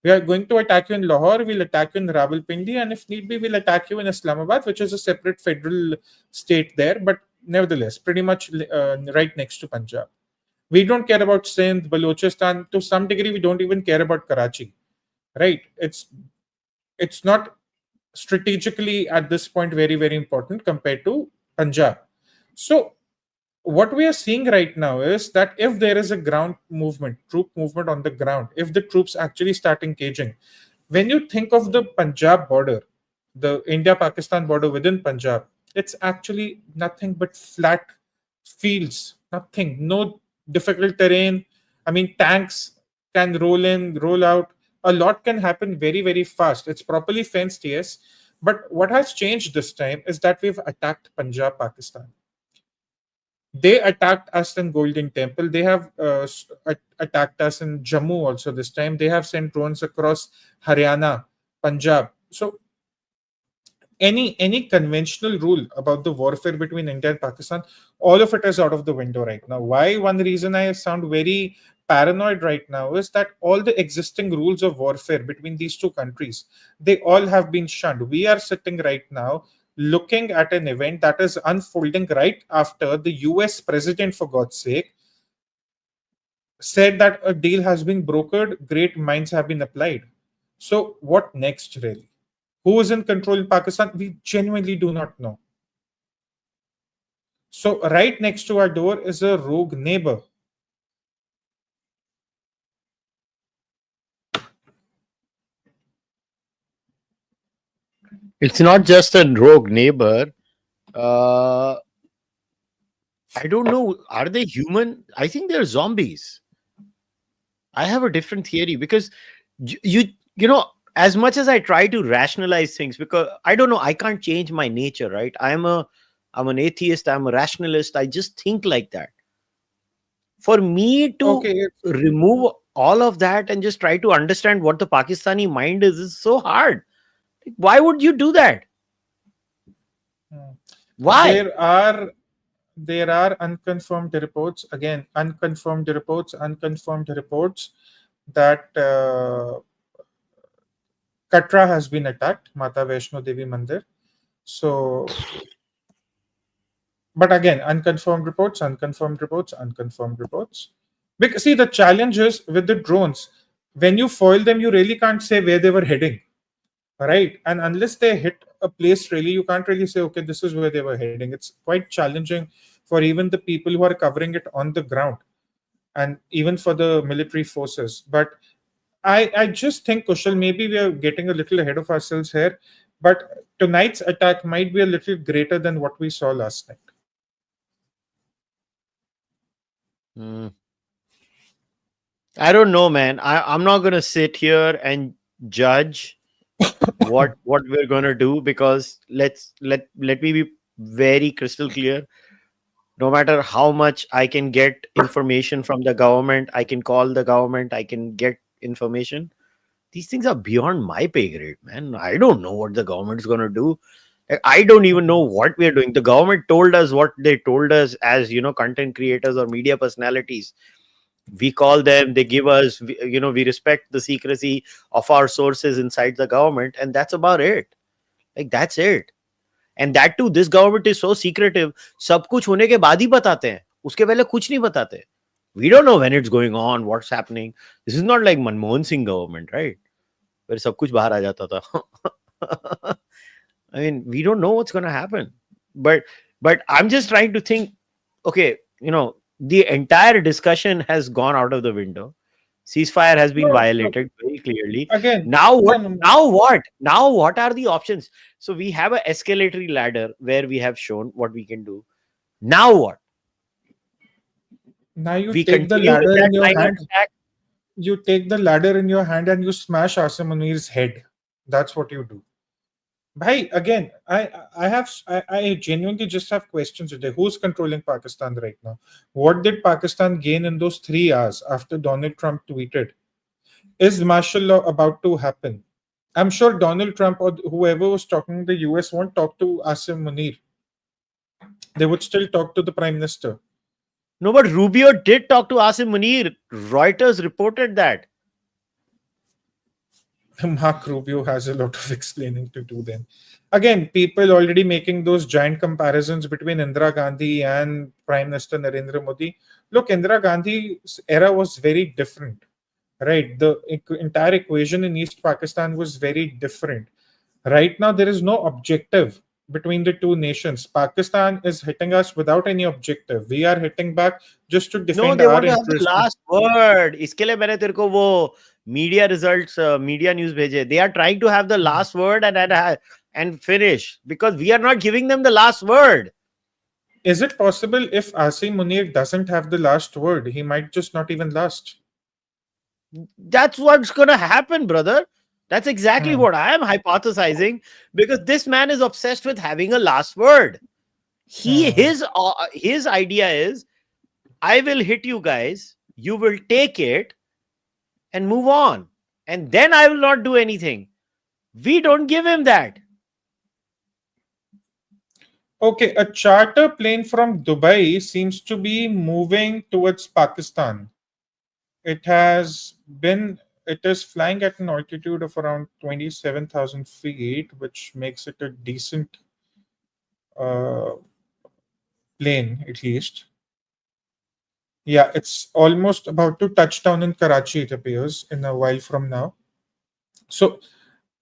We are going to attack you in Lahore, we'll attack you in Rawalpindi, and if need be, we'll attack you in Islamabad, which is a separate federal state there, but nevertheless, pretty much right next to Punjab. We don't care about Sindh, Balochistan. To some degree, we don't even care about Karachi, right? It's not strategically at this point very, very important compared to Punjab. So what we are seeing right now is that if there is a ground movement, troop movement on the ground, if the troops actually start engaging, when you think of the Punjab border, the India-Pakistan border within Punjab, it's actually nothing but flat fields, nothing, no difficult terrain. I mean, tanks can roll in, roll out. A lot can happen very, very fast. It's properly fenced, yes. But what has changed this time is that we've attacked Punjab, Pakistan. They attacked us in Golden Temple. They have attacked us in Jammu also this time. They have sent drones across Haryana, Punjab. So any conventional rule about the warfare between India and Pakistan, all of it is out of the window right now. Why? One reason I sound very paranoid right now is that all the existing rules of warfare between these two countries, they all have been shunned. We are sitting right now looking at an event that is unfolding right after the US president, for God's sake, said that a deal has been brokered, great minds have been applied. So what next, really? Who is in control in Pakistan? We genuinely do not know. So right next to our door is a rogue neighbor. It's not just a rogue neighbor. I don't know. Are they human? I think they're zombies. I have a different theory because you know, as much as I try to rationalize things, because I don't know, I can't change my nature, right? I'm an atheist, I'm a rationalist, I just think like that. For me to remove all of that and just try to understand what the Pakistani mind is so hard. Why would you do that? Why? There are unconfirmed reports, again, unconfirmed reports that Katra has been attacked, Mata Vaishno Devi Mandir. So, but again, unconfirmed reports. Because see, the challenge is with the drones, when you foil them, you really can't say where they were heading, right? And unless they hit a place really, you can't really say, okay, this is where they were heading. It's quite challenging for even the people who are covering it on the ground, and even for the military forces. But I just think, Kushal, maybe we are getting a little ahead of ourselves here. But tonight's attack might be a little greater than what we saw last night. I don't know, man. I'm not gonna sit here and judge what we're gonna do, because let me be very crystal clear. No matter how much I can get information from the government, I can call the government, I can get information. These things are beyond my pay grade, man. I don't know what the government's gonna do. I don't even know what we're doing. The government told us what they told us as, content creators or media personalities. We call them, they give us, we respect the secrecy of our sources inside the government, and that's about it. Like, that's it. And that too, this government is so secretive. सब कुछ होने के बाद ही बताते हैं, उसके पहले कुछ नहीं बताते. We don't know when it's going on, what's happening. This is not like Manmohan Singh government, right? Where सब कुछ बाहर आ जाता था. I mean, we don't know what's going to happen. But I'm just trying to think, okay, the entire discussion has gone out of the window. Ceasefire has been violated very clearly. Again, Now what? Now what are the options? So we have an escalatory ladder where we have shown what we can do. Now what? Now you We take the continue with ladder that in your line of hand. attack. You take the ladder in your hand and you smash Asim Munir's head. That's what you do. Bhai, again, I genuinely just have questions today. Who's controlling Pakistan right now? What did Pakistan gain in those 3 hours after Donald Trump tweeted? Is martial law about to happen? I'm sure Donald Trump or whoever was talking to the US won't talk to Asim Munir. They would still talk to the Prime Minister. No, but Rubio did talk to Asim Munir. Reuters reported that. Mark Rubio has a lot of explaining to do then. Again, people already making those giant comparisons between Indira Gandhi and Prime Minister Narendra Modi. Look, Indira Gandhi's era was very different, right? The entire equation in East Pakistan was very different. Right now, there is no objective between the two nations. Pakistan is hitting us without any objective. We are hitting back just to No, defend they our want to have the interests. last word. इसके लिए मैंने तेरे को वो media results, media news भेजे. They are trying to have the last word and finish, because we are not giving them the last word. Is it possible if Asim Munir doesn't have the last word, he might just not even last? That's what's gonna happen, brother. That's exactly what I am hypothesizing, because this man is obsessed with having a last word. His idea is, I will hit you guys, you will take it and move on, and then I will not do anything. We don't give him that. Okay, a charter plane from Dubai seems to be moving towards Pakistan. It is flying at an altitude of around 27,000 feet, which makes it a decent plane, at least. Yeah, it's almost about to touch down in Karachi, it appears, in a while from now. So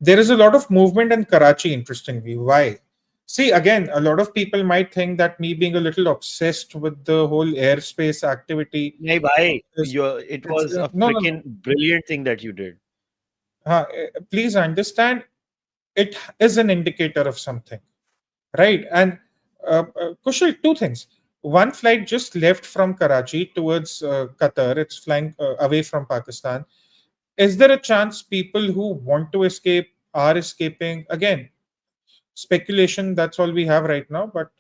there is a lot of movement in Karachi, interestingly. Why? See, again, a lot of people might think that me being a little obsessed with the whole airspace activity. Nahi bhai, it it's, was a no, freaking brilliant thing that you did. Please understand, it is an indicator of something, right? And Kushal, two things. One flight just left from Karachi towards Qatar. It's flying away from Pakistan. Is there a chance people who want to escape are escaping? Again, speculation. That's all we have right now. But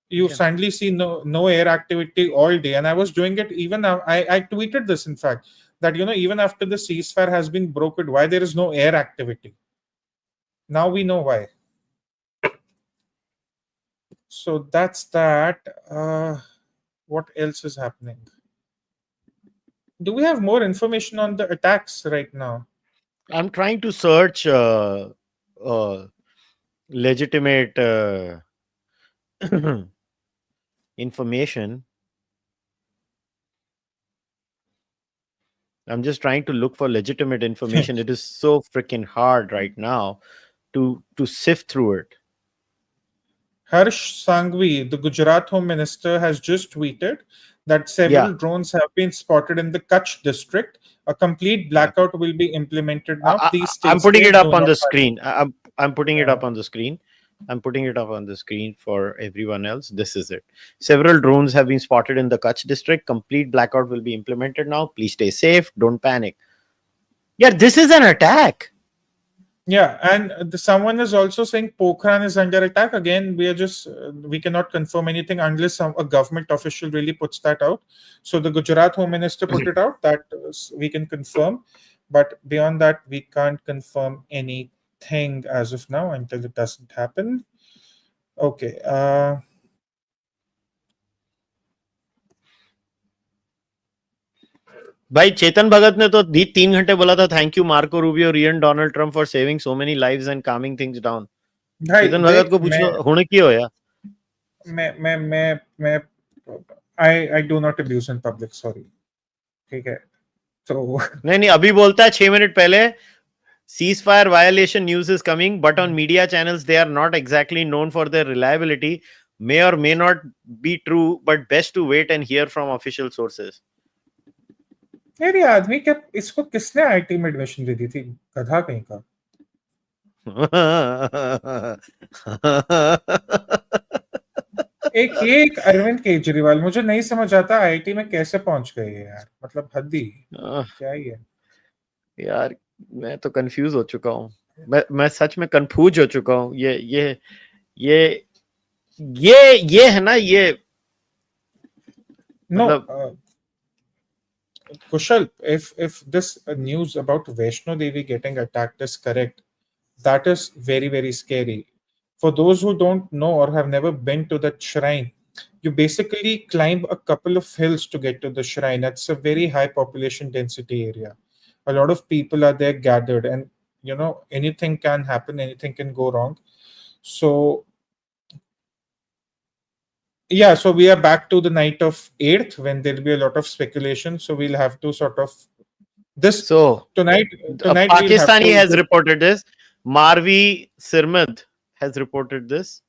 you suddenly see no air activity all day, and I was doing it even now. I tweeted this, in fact, that even after the ceasefire has been brokered, why there is no air activity. Now we know why. So that's that. What else is happening? Do we have more information on the attacks right now? I'm trying to search legitimate information. I'm just trying to look for legitimate information. It is so freaking hard right now. to sift through it. Harsh Sanghvi, the Gujarat Home Minister, has just tweeted that several drones have been spotted in the Kutch district. A complete blackout will be implemented now. Please stay I'm putting safe. it up Do on not the panic. screen. I'm putting it up on the screen. I'm putting it up on the screen for everyone else. This is it. Several drones have been spotted in the Kutch district. Complete blackout will be implemented now. Please stay safe. Don't panic. Yeah, this is an attack. Yeah, and someone is also saying Pokhran is under attack. Again, we are just we cannot confirm anything unless a government official really puts that out. So the Gujarat Home Minister put it out that we can confirm, but beyond that, we can't confirm anything as of now until it doesn't happen. Okay. भाई चेतन भगत ने तो 3 घंटे बोला था thank you Marco Rubio रियन Donald Trump for saving so many lives and calming things down. Chetan Bhagat को पूछ लो होने की होया. मैं I do not abuse in public, sorry. ठीक है. तो नहीं अभी बोलता है 6 मिनट पहले ceasefire violation news is coming, but on media channels they are not exactly known for their reliability. May or may not be true, but best to wait and hear from official sources. यार ये आदमी क्या इसको किसने IT में admission दे दी थी गधा कहीं का. एक अरविंद केजरीवाल मुझे नहीं समझ आता आईटी में कैसे पहुंच गए यार. मतलब हद ही क्या ही है यार. मैं तो कंफ्यूज हो चुका हूँ. मैं सच में कंफ्यूज हो चुका हूँ. ये है ना ये. No, Kushal, if this news about Vaishno Devi getting attacked is correct, that is very, very scary. For those who don't know or have never been to that shrine, you basically climb a couple of hills to get to the shrine. It's a very high population density area. A lot of people are there gathered, and anything can happen, anything can go wrong. So yeah, so we are back to the night of 8th when there'll be a lot of speculation. So we'll have to sort of this. So tonight Pakistani has reported this. Marvi Sirmad has reported this.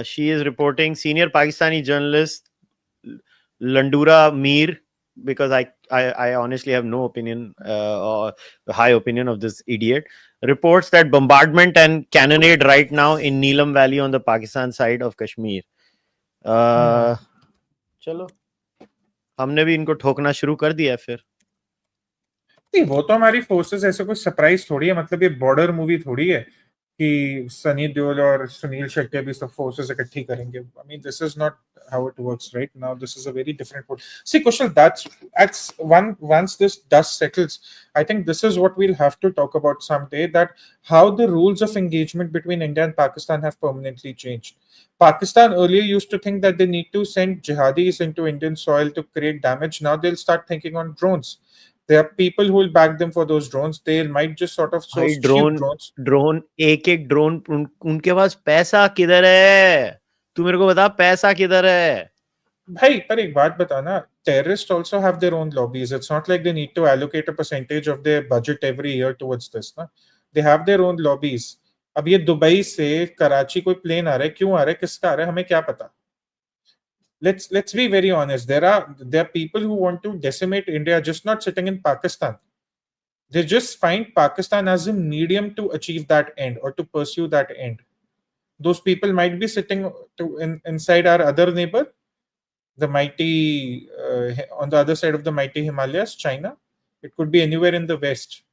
She is reporting. Senior Pakistani journalist Landura Mir, because I honestly have no opinion or high opinion of this idiot, reports that bombardment and cannonade right now in Neelam Valley on the Pakistan side of Kashmir. चलो हमने भी इनको ठोकना शुरू कर दिया फिर. नहीं वो तो हमारी फोर्सेस ऐसे कोई सरप्राइज थोड़ी है. मतलब ये बॉर्डर मूवी थोड़ी है कि सनी देओल और सुनील शेट्टी भी सब फोर्सेस इकट्ठी करेंगे. I mean, this is not how it works right now. This is a very different world. See, Kushal, that's once this dust settles, I think this is what we'll have to talk about someday, that how the rules of engagement between India and Pakistan have permanently changed. Pakistan earlier used to think that they need to send jihadis into Indian soil to create damage. Now they'll start thinking on drones. There are people who will back them for those drones. They might just sort of source cheap drones. Drone एक drone उनके पास पैसा किधर है? तू मेरे को बता पैसा किधर है? भाई पर एक बात बताना, terrorists also have their own lobbies. It's not like they need to allocate a percentage of their budget every year towards this. Na? They have their own lobbies. अब ये दुबई से कराची कोई प्लेन आ रहा है, क्यों आ रहा है, किसका आ रहा है, हमें क्या पता. Let's be very honest. There are people who want to decimate India, just not sitting in Pakistan. They just find Pakistan as a medium to achieve that end or to pursue that end. Those people might be sitting inside our other neighbor, the mighty on the other side of the mighty Himalayas, China. It could be anywhere in the West.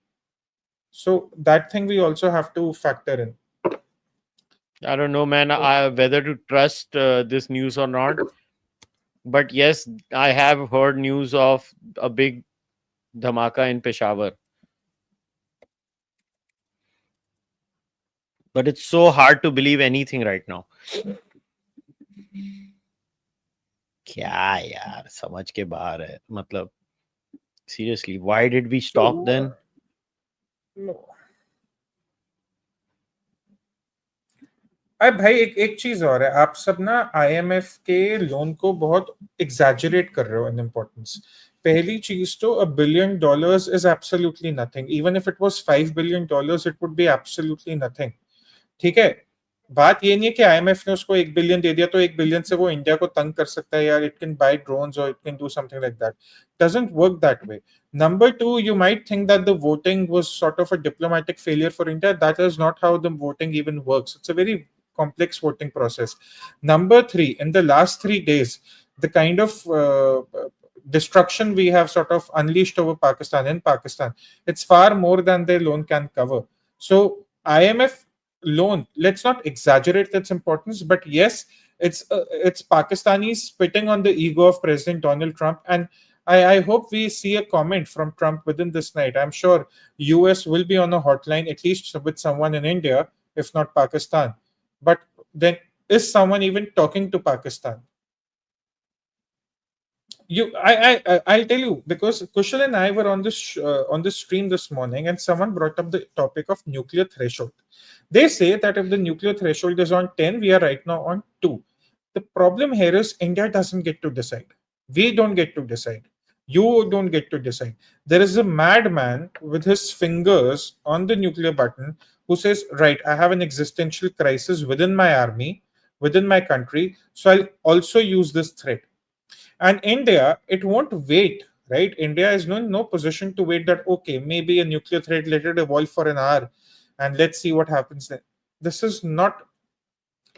So that thing we also have to factor in. I don't know, man, whether to trust this news or not. But yes, I have heard news of a big dhamaka in Peshawar. But it's so hard to believe anything right now. क्या यार समझ के बाहर है. मतलब seriously, why did we stop then? No. अब भाई एक चीज और है, आप सब ना IMF के लोन को बहुत एग्जैजरेट कर रहे हो इन इम्पोर्टेंस. पहली चीज तो $1 billion is absolutely nothing. Even if it was $5 billion, it would be absolutely nothing. ठीक है, बात ये नहीं है कि IMF ने उसको 1 बिलियन दे दिया तो 1 बिलियन से वो इंडिया को तंग कर सकता है यार, it can buy drones or it can do something like that. Doesn't work that way. Number two, you might think that the voting was sort of a diplomatic failure for India. That is not how the voting even works. It's a very complex voting process. Number three, in the last 3 days, the kind of destruction we have sort of unleashed over Pakistan in Pakistan, it's far more than their loan can cover. So IMF loan, let's not exaggerate its importance, but yes, it's Pakistanis spitting on the ego of President Donald Trump, and I hope we see a comment from Trump within this night. I'm sure US will be on a hotline, at least with someone in India, if not Pakistan. But then, is someone even talking to Pakistan? I'll tell you, because Kushal and I were on this stream this morning, and someone brought up the topic of nuclear threshold. They say that if the nuclear threshold is on 10, we are right now on 2. The problem here is India doesn't get to decide. We don't get to decide. You don't get to decide. There is a madman with his fingers on the nuclear button who says, right, I have an existential crisis within my army, within my country, so I'll also use this threat. And India, it won't wait, right? India is no position to wait that, okay, maybe a nuclear threat, let it evolve for an hour and let's see what happens then. This is not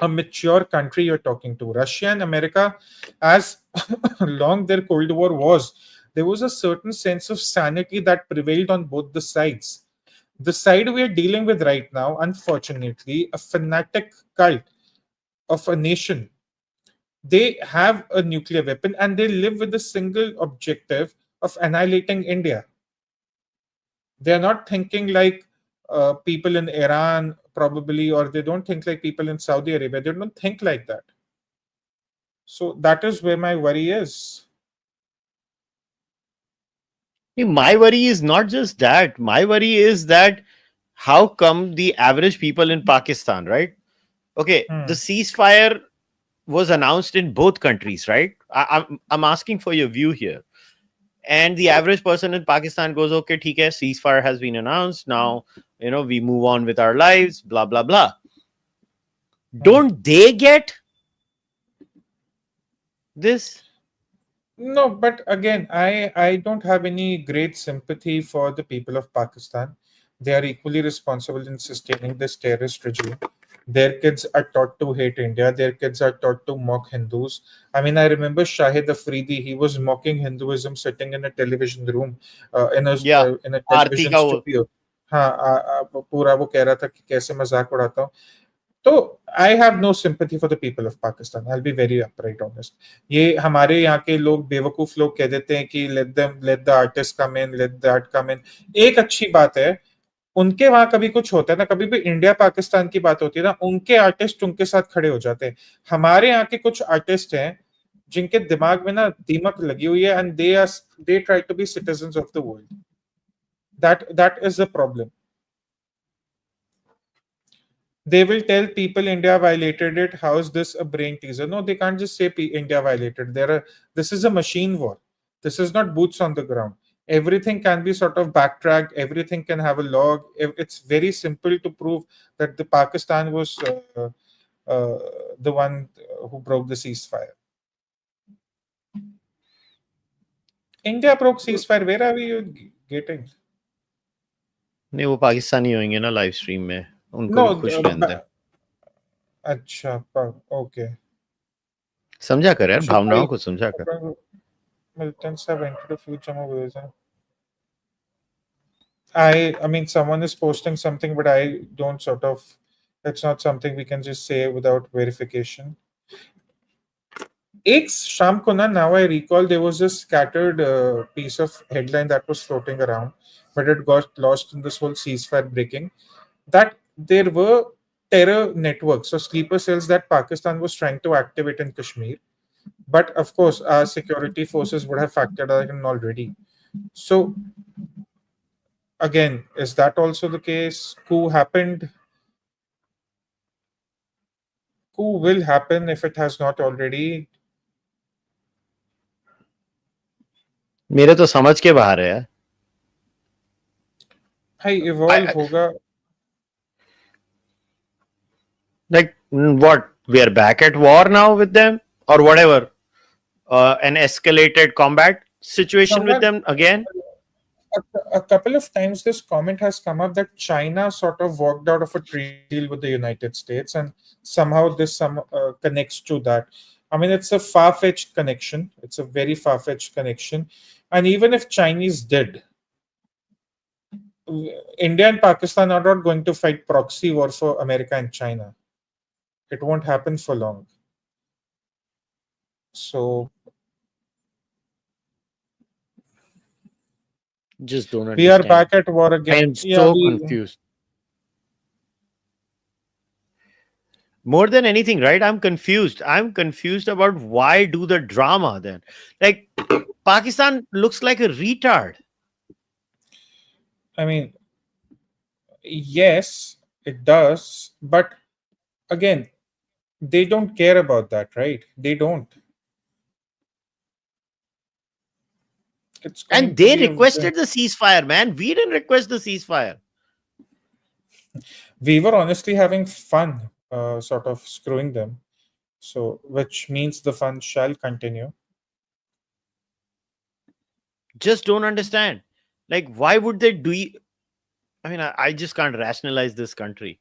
a mature country you're talking to. Russia and America, as long their Cold War was, there was a certain sense of sanity that prevailed on both the sides. The side we are dealing with right now, unfortunately, a fanatic cult of a nation, they have a nuclear weapon and they live with the single objective of annihilating India. They're not thinking like people in Iran, probably, or they don't think like people in Saudi Arabia. They don't think like that. So that is where my worry is. My worry is not just that. My worry is that how come the average people in Pakistan, right? Okay, the ceasefire was announced in both countries, right? I'm asking for your view here. And the average person in Pakistan goes, okay, theek hai, ceasefire has been announced. Now, we move on with our lives, blah, blah, blah. Don't they get this? No, but again, I don't have any great sympathy for the people of Pakistan. They are equally responsible in sustaining this terrorist regime. Their kids are taught to hate India. Their kids are taught to mock Hindus. I mean, I remember Shahid Afridi. He was mocking Hinduism sitting in a television room, Yeah, in a Aarti television ka wo. studio. हाँ पूरा वो कह रहा था कि कैसे मजाक उड़ाता हूँ. तो I have no sympathy for the people of Pakistan. I'll be very upright honest. ये हमारे यहाँ के लोग बेवकूफ लोग कह देते हैं कि let the artist come in, let that come in. एक अच्छी बात है, उनके वहां कभी कुछ होता है ना, कभी भी इंडिया पाकिस्तान की बात होती है ना, उनके आर्टिस्ट उनके साथ खड़े हो जाते हैं. हमारे यहाँ के कुछ आर्टिस्ट हैं जिनके दिमाग में ना दीमक लगी हुई है, and they try to be citizens of the world. That is the problem. They will tell people India violated it. How is this a brain teaser? No, they can't just say India violated. This is a machine war. This is not boots on the ground. Everything can be sort of backtracked. Everything can have a log. It's very simple to prove that the Pakistan was the one who broke the ceasefire. India broke ceasefire. Where are we getting? नहीं वो पाकिस्तानी होंगे ना live stream में, उनको No, भी खुश रहने दे. अच्छा, okay. समझा कर यार, Kushal, भावनाओं को समझा कर. Militants have entered a few ways. I mean, someone is posting something, but I don't sort of. It's not something we can just say without verification. एक शाम को ना, now I recall there was a scattered piece of headline that was floating around, but it got lost in this whole ceasefire breaking, that there were terror networks or sleeper cells that Pakistan was trying to activate in Kashmir. But of course, our security forces would have factored that in already. So, again, is that also the case? Coup happened. Coup will happen if it has not already. मेरे तो समझ के बाहर है यार. भाई evolve होगा. Like what? We are back at war now with them or whatever. An escalated combat situation with them again. A couple of times this comment has come up that China sort of walked out of a trade deal with the United States, and somehow this connects to that. I mean, it's a far-fetched connection. It's a very far-fetched connection. And even if Chinese did, India and Pakistan are not going to fight proxy war for America and China. It won't happen for long. So Just don't understand. we are back at war again. I am so confused. More than anything, right? I'm confused. I'm confused about why do the drama then. Like, Pakistan looks like a retard. I mean, yes, it does. But again, they don't care about that, right? They don't. And they requested the ceasefire, man. We didn't request the ceasefire. We were honestly having fun, sort of screwing them. So, which means the fun shall continue. Just don't understand. Like, why would they do? I mean, I just can't rationalize this country.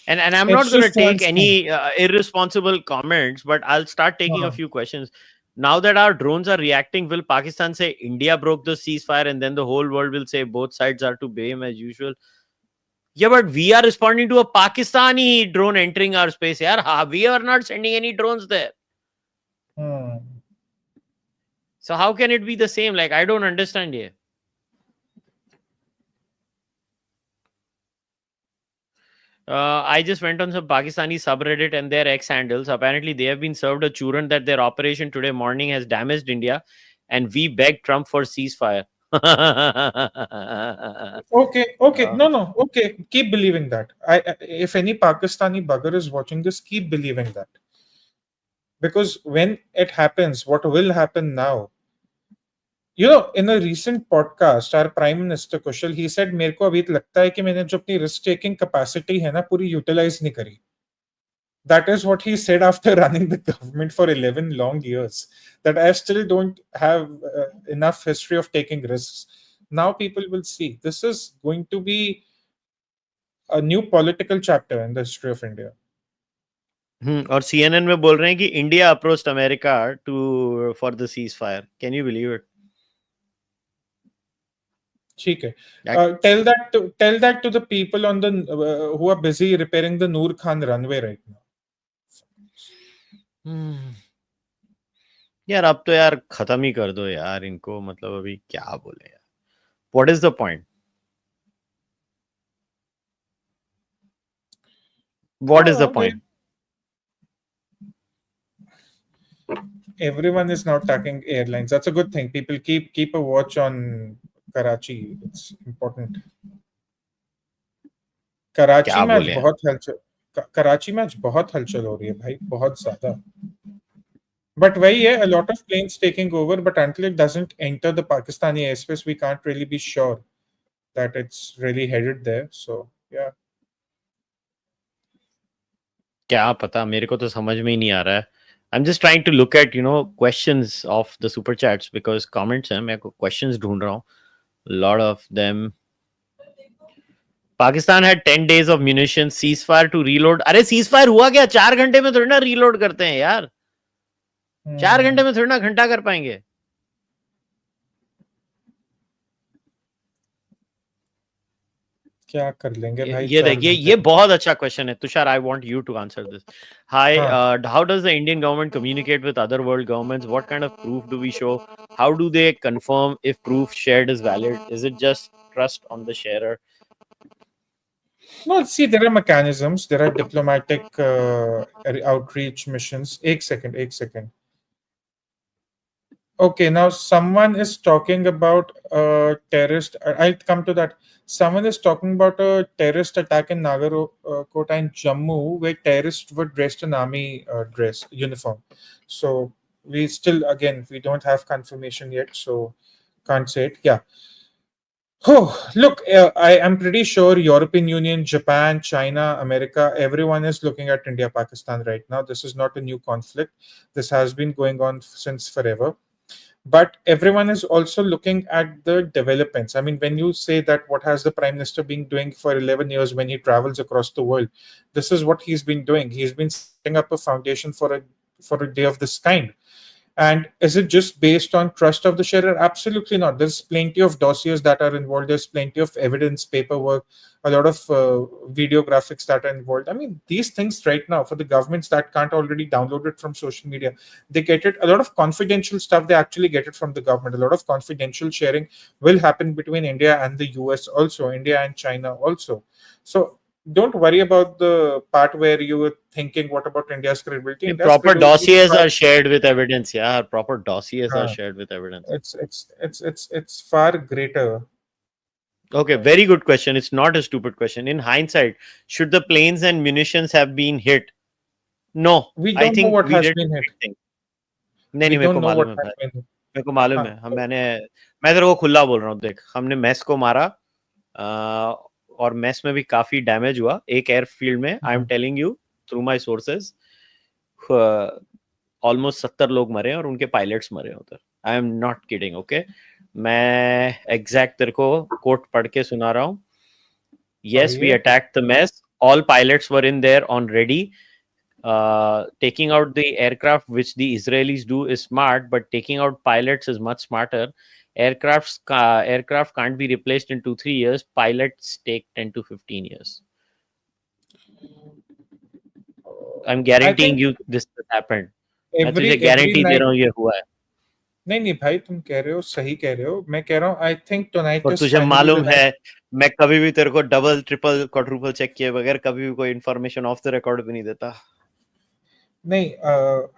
And I'm not going to take any irresponsible comments, but I'll start taking a few questions. Now that our drones are reacting, will Pakistan say India broke the ceasefire and then the whole world will say both sides are to blame as usual? Yeah, but we are responding to a Pakistani drone entering our space. Yeah, we are not sending any drones there. So how can it be the same? Like, I don't understand here. I just went on some Pakistani subreddit and their X handles. Apparently, they have been served a churn that their operation today morning has damaged India, and we beg Trump for ceasefire. Okay. No. Okay, keep believing that. If any Pakistani bugger is watching this, keep believing that. Because when it happens, what will happen now? You know, in a recent podcast, our Prime Minister Kushal, he said, मेरे को अभी लगता है कि मैंने जो अपनी risk taking capacity है ना पूरी utilize नहीं करी. That is what he said after running the government for 11 long years. That I still don't have enough history of taking risks. Now people will see. This is going to be a new political chapter in the history of India. और CNN में बोल रहे हैं कि India approached America for the ceasefire. Can you believe it? ठीक है. Tell that to the people on the who are busy repairing the Noor Khan runway right now. यार अब तो यार खत्म ही कर दो यार इनको. मतलब अभी क्या बोले यार. What is the point? What is the point? Everyone is now attacking airlines. That's a good thing. People keep a watch on Karachi. It's important. Karachi में आज बहुत हलचल हो रही है भाई, बहुत ज्यादा. But वही है, a lot of planes taking over, but until it doesn't enter the Pakistani airspace, we can't really be sure that it's really headed there. So yeah. क्या पता, मेरे को तो समझ में ही नहीं आ रहा है. I'm just trying to look at, questions of the super chats because comments हैं, मैं questions ढूंढ रहा हूँ. A lot of them. Pakistan had 10 days of munitions, ceasefire to reload. अरे ceasefire हुआ क्या? 4 घंटे में थोड़ी ना reload करते हैं यार. 4 घंटे में थोड़ी ना घंटा कर पाएंगे. क्या कर लेंगे भाई. ये बहुत अच्छा क्वेश्चन है. Tushar, I want you to answer this. Hi, how does the Indian government communicate with other world governments? What kind of proof do we show? How do they confirm if proof shared is valid? Is it just trust on the sharer? No, see, there are mechanisms. There are diplomatic outreach missions. एक second. Okay, now someone is talking about terrorist. I'll come to that. Someone is talking about a terrorist attack in Nagarkota in Jammu, where terrorists were dressed in army dress uniform. So we still, again, we don't have confirmation yet, so can't say it. Yeah. Oh, look, I am pretty sure European Union, Japan, China, America, everyone is looking at India, Pakistan right now. This is not a new conflict. This has been going on since forever. But everyone is also looking at the developments. I mean, when you say that what has the Prime Minister been doing for 11 years when he travels across the world, this is what he's been doing. He's been setting up a foundation for a day of this kind. And is it just based on trust of the sharer? Absolutely not. There's plenty of dossiers that are involved. There's plenty of evidence, paperwork, a lot of video graphics that are involved. I mean, these things right now for the governments that can't already download it from social media, they get it. A lot of confidential stuff, they actually get it from the government. A lot of confidential sharing will happen between India and the US also, India and China also. So don't worry about the part where you were thinking, what about India's credibility? The India's proper credibility dossiers are shared with evidence. Yeah, proper dossiers are uh, shared with evidence. it's far greater. Okay, very good question. It's not a stupid question. In hindsight, should the planes and munitions have been hit? No, We I don't know think what we has did the been hit. right thing. नहीं We नहीं, मेरे को don't know मालूम what है has भाई, been hit. मेरे को मालूम है. तो मैं तेरे को खुला बोल रहा हूँ. देख, हमने मेस को मारा और मेस में भी काफी डैमेज हुआ. एक एयरफील्ड में, I am telling you through my sources, almost 70 लोग मरे और उनके पायलट्स मरे उधर. I am not kidding. Okay, मैं एग्जैक्ट तेरे को कोट पढ़ के सुना रहा हूँ. Yes, we पढ़िए. attacked the mess. All pilots were in there on ready. Taking out the aircraft, which the Israelis do, is smart, but taking out pilots is much smarter. Aircraft can't be replaced in 2-3 years. Pilots take 10 to 15 years. I'm I guaranteeing think you this happened. मैं तुझे every guarantee दे night. रहा हूँ ये हुआ है. नहीं भाई, तुम कह रहे हो, सही कह रहे हो. मैं कह रहा हूँ, I think tonight और is तुझे finally मालूम the night. है, मैं कभी भी तेरे को डबल ट्रिपल क्वाड्रुपल चेक किए बगैर कभी भी कोई इन्फॉर्मेशन ऑफ द रिकॉर्ड भी नहीं देता. नहीं,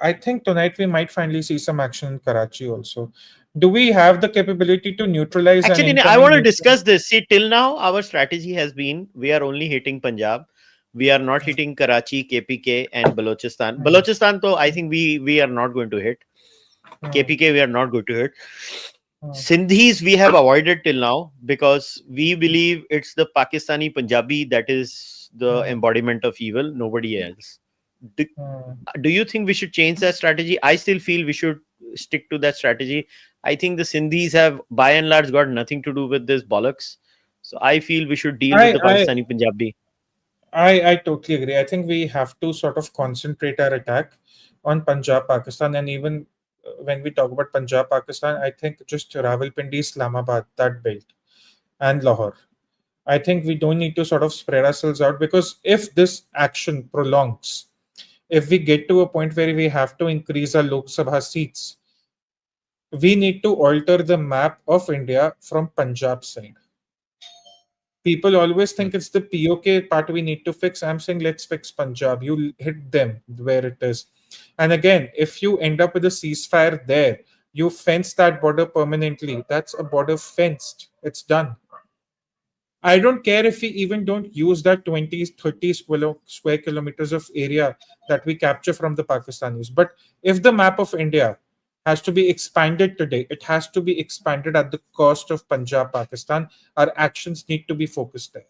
I think tonight we might finally see some action in Karachi also. Do we have the capability to neutralize an Actually, I incoming want to nuclear? discuss this. See, till now, our strategy has been we are only hitting Punjab. We are not hitting Karachi, KPK, and Balochistan. Balochistan, though, I think we are not going to hit. KPK, we are not going to hit. Sindhis, we have avoided till now because we believe it's the Pakistani Punjabi that is the embodiment of evil, nobody else. Do you think we should change that strategy? I still feel we should stick to that strategy. I think the Sindhis have by and large got nothing to do with this bollocks. So I feel we should deal with the Pakistani Punjabi. I totally agree. I think we have to sort of concentrate our attack on Punjab, Pakistan, and even when we talk about Punjab, Pakistan, I think just Rawalpindi, Islamabad, that belt, and Lahore. I think we don't need to sort of spread ourselves out, because if this action prolongs, if we get to a point where we have to increase our Lok Sabha seats, we need to alter the map of India from Punjab side. People always think it's the POK part we need to fix. I'm saying let's fix Punjab. You hit them where it is. And again, if you end up with a ceasefire there, you fence that border permanently. That's a border fenced. It's done. I don't care if we even don't use that 20, 30 square kilometers of area that we capture from the Pakistanis. But if the map of India has to be expanded today, it has to be expanded at the cost of Punjab, Pakistan. Our actions need to be focused there.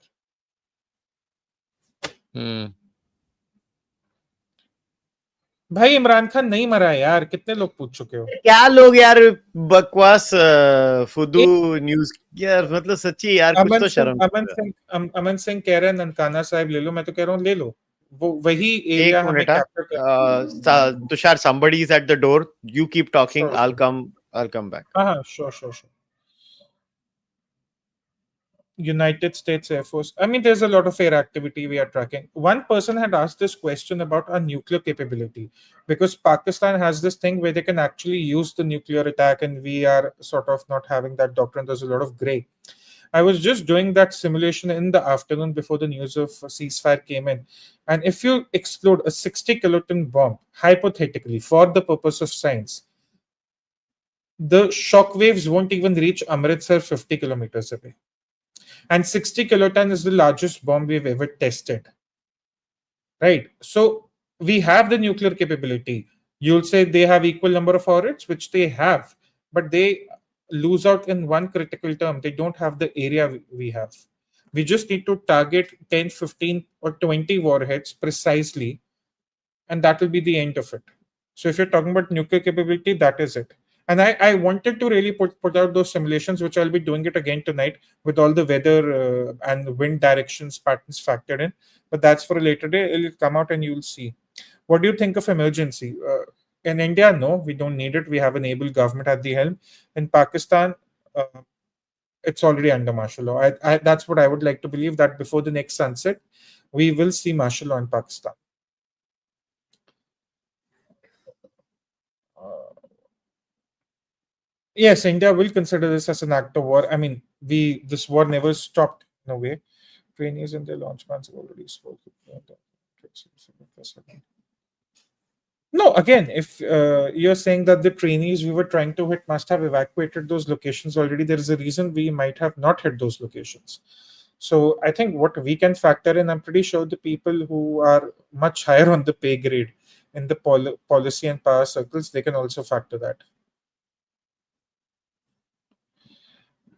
भाई इमरान खान नहीं मरा है यार, कितने लोग पूछ चुके हो? क्या लोग यार बकवास फुदू न्यूज यार, मतलब सच्ची यार कुछ तो शर्म. अमन सिंह कह रहे हैं ननकाना साहिब ले लो. मैं तो कह रहा हूँ ले लो, वो वही एरिया हमें कैप्चर करना. Tushar, somebody is at the door. You keep talking. Sure. I'll come back. Sure. United States Air Force. I mean, there's a lot of air activity we are tracking. One person had asked this question about our nuclear capability, because Pakistan has this thing where they can actually use the nuclear attack, and we are sort of not having that doctrine. There's a lot of gray. I was just doing that simulation in the afternoon before the news of ceasefire came in. And if you explode a 60 kiloton bomb, hypothetically, for the purpose of science, the shock waves won't even reach Amritsar 50 kilometers away. And 60 kiloton is the largest bomb we've ever tested. Right? So we have the nuclear capability. You'll say they have equal number of warheads, which they have, but they lose out in one critical term. They don't have the area we have. We just need to target 10, 15, or 20 warheads precisely, and that will be the end of it. So if you're talking about nuclear capability, that is it. And I wanted to really put out those simulations, which I'll be doing it again tonight with all the weather and wind directions patterns factored in. But that's for a later day. It'll come out and you'll see. What do you think of emergency? In India, no, we don't need it. We have an able government at the helm. In Pakistan, it's already under martial law. That's what I would like to believe, that before the next sunset, we will see martial law in Pakistan. Yes, India will consider this as an act of war. I mean, this war never stopped in a way. Trainees and their launch plans have already spoken. No, again, if you're saying that the trainees we were trying to hit must have evacuated those locations already, there is a reason we might have not hit those locations. So I think what we can factor in, I'm pretty sure the people who are much higher on the pay grade in the policy and power circles, they can also factor that.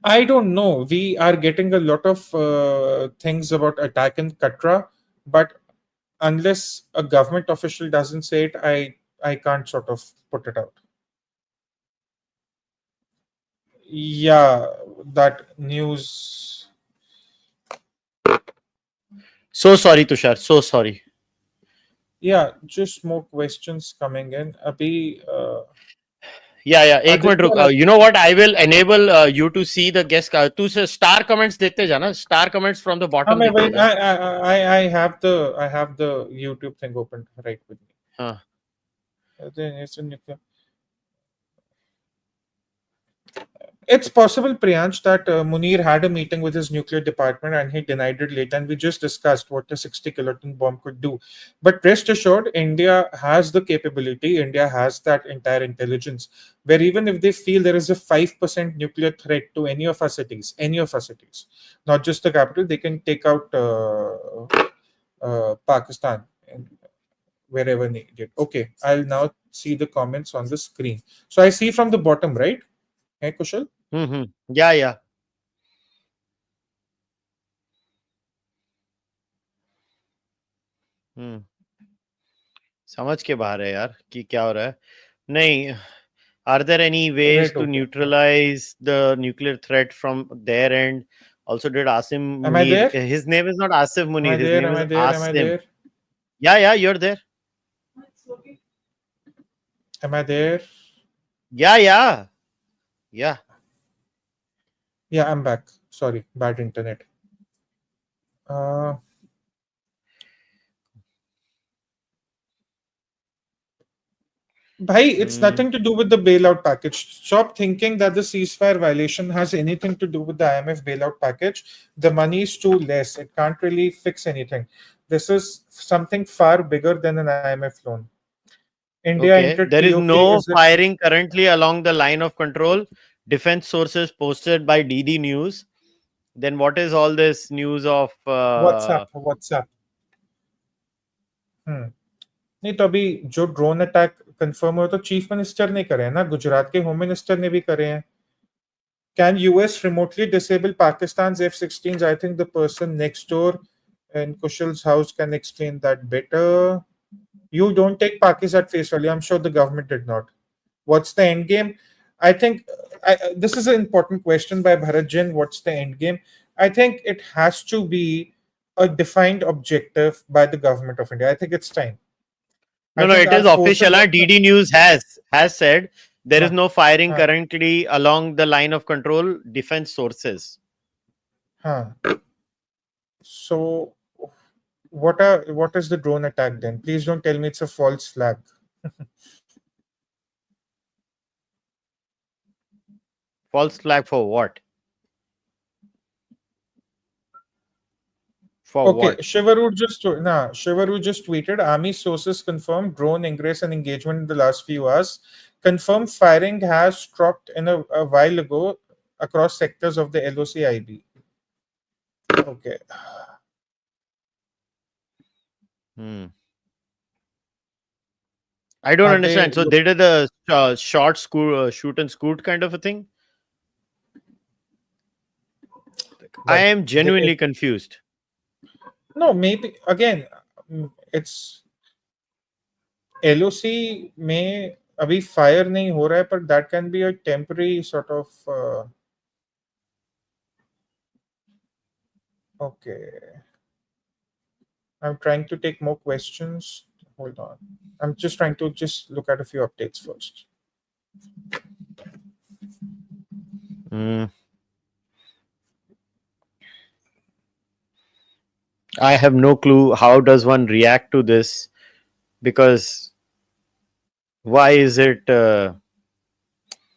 I don't know. We are getting a lot of things about attack in Katra, but unless a government official doesn't say it, I can't sort of put it out. Yeah, that news. So sorry, Tushar. So sorry. Yeah, just more questions coming in. Abhi, Yeah. एक minute रुक. You know what? I will enable you to see the guest. तू star comments देते जाना. Star comments from the bottom. I have the YouTube thing open right with me. It's possible, Priyansh, that Munir had a meeting with his nuclear department and he denied it later. And we just discussed what a 60 kiloton bomb could do. But rest assured, India has the capability, India has that entire intelligence, where even if they feel there is a 5% nuclear threat to any of our cities, not just the capital, they can take out Pakistan wherever needed. Okay, I'll now see the comments on the screen. So I see from the bottom, right? Hey, Kushal? Yeah. समझ के बाहर है यार कि क्या हो रहा है. नहीं. Are there any ways to neutralize the nuclear threat from their end? Also, did Asim Munir? Am I there? His name is not Asif Munir. His name is Am I there? Yeah, you're there. Am I there? Yeah. Yeah, I'm back. Sorry, bad internet. Bhai, it's nothing to do with the bailout package. Stop thinking that the ceasefire violation has anything to do with the IMF bailout package. The money is too less. It can't really fix anything. This is something far bigger than an IMF loan. India entered there is TOK no firing currently along the line of control. Defense sources posted by DD News. Then what is all this news of WhatsApp? नहीं तो अभी जो drone attack confirm हुआ तो chief minister ने करे हैं ना, गुजरात के होम मिनिस्टर ने भी करे हैं. Can US remotely disable Pakistan's F-16s? I think the person next door in Kushal's house can explain that better. You don't take Pakistan at face value. I'm sure the government did not. What's the end game? I think this is an important question by Bharat Jain. What's the end game? I think it has to be a defined objective by the government of India. I think it's time. No, it is official. DD News has said there is no firing currently along the line of control. Defense sources. So, what is the drone attack then? Please don't tell me it's a false flag. False flag for what? What? Shivaru just tweeted, Army sources confirm drone ingress and engagement in the last few hours. Confirmed firing has stopped in a while ago across sectors of the LOCIB. Okay. I don't Are understand. they So they did a short shoot and scoot kind of a thing. I like am genuinely confused. no, maybe again, it's LOC में अभी fire नहीं हो रहा है, but that can be a temporary sort of okay. I'm trying to take more questions. Hold on. I'm just trying to just look at a few updates first. I have no clue. How does one react to this? Because why is it?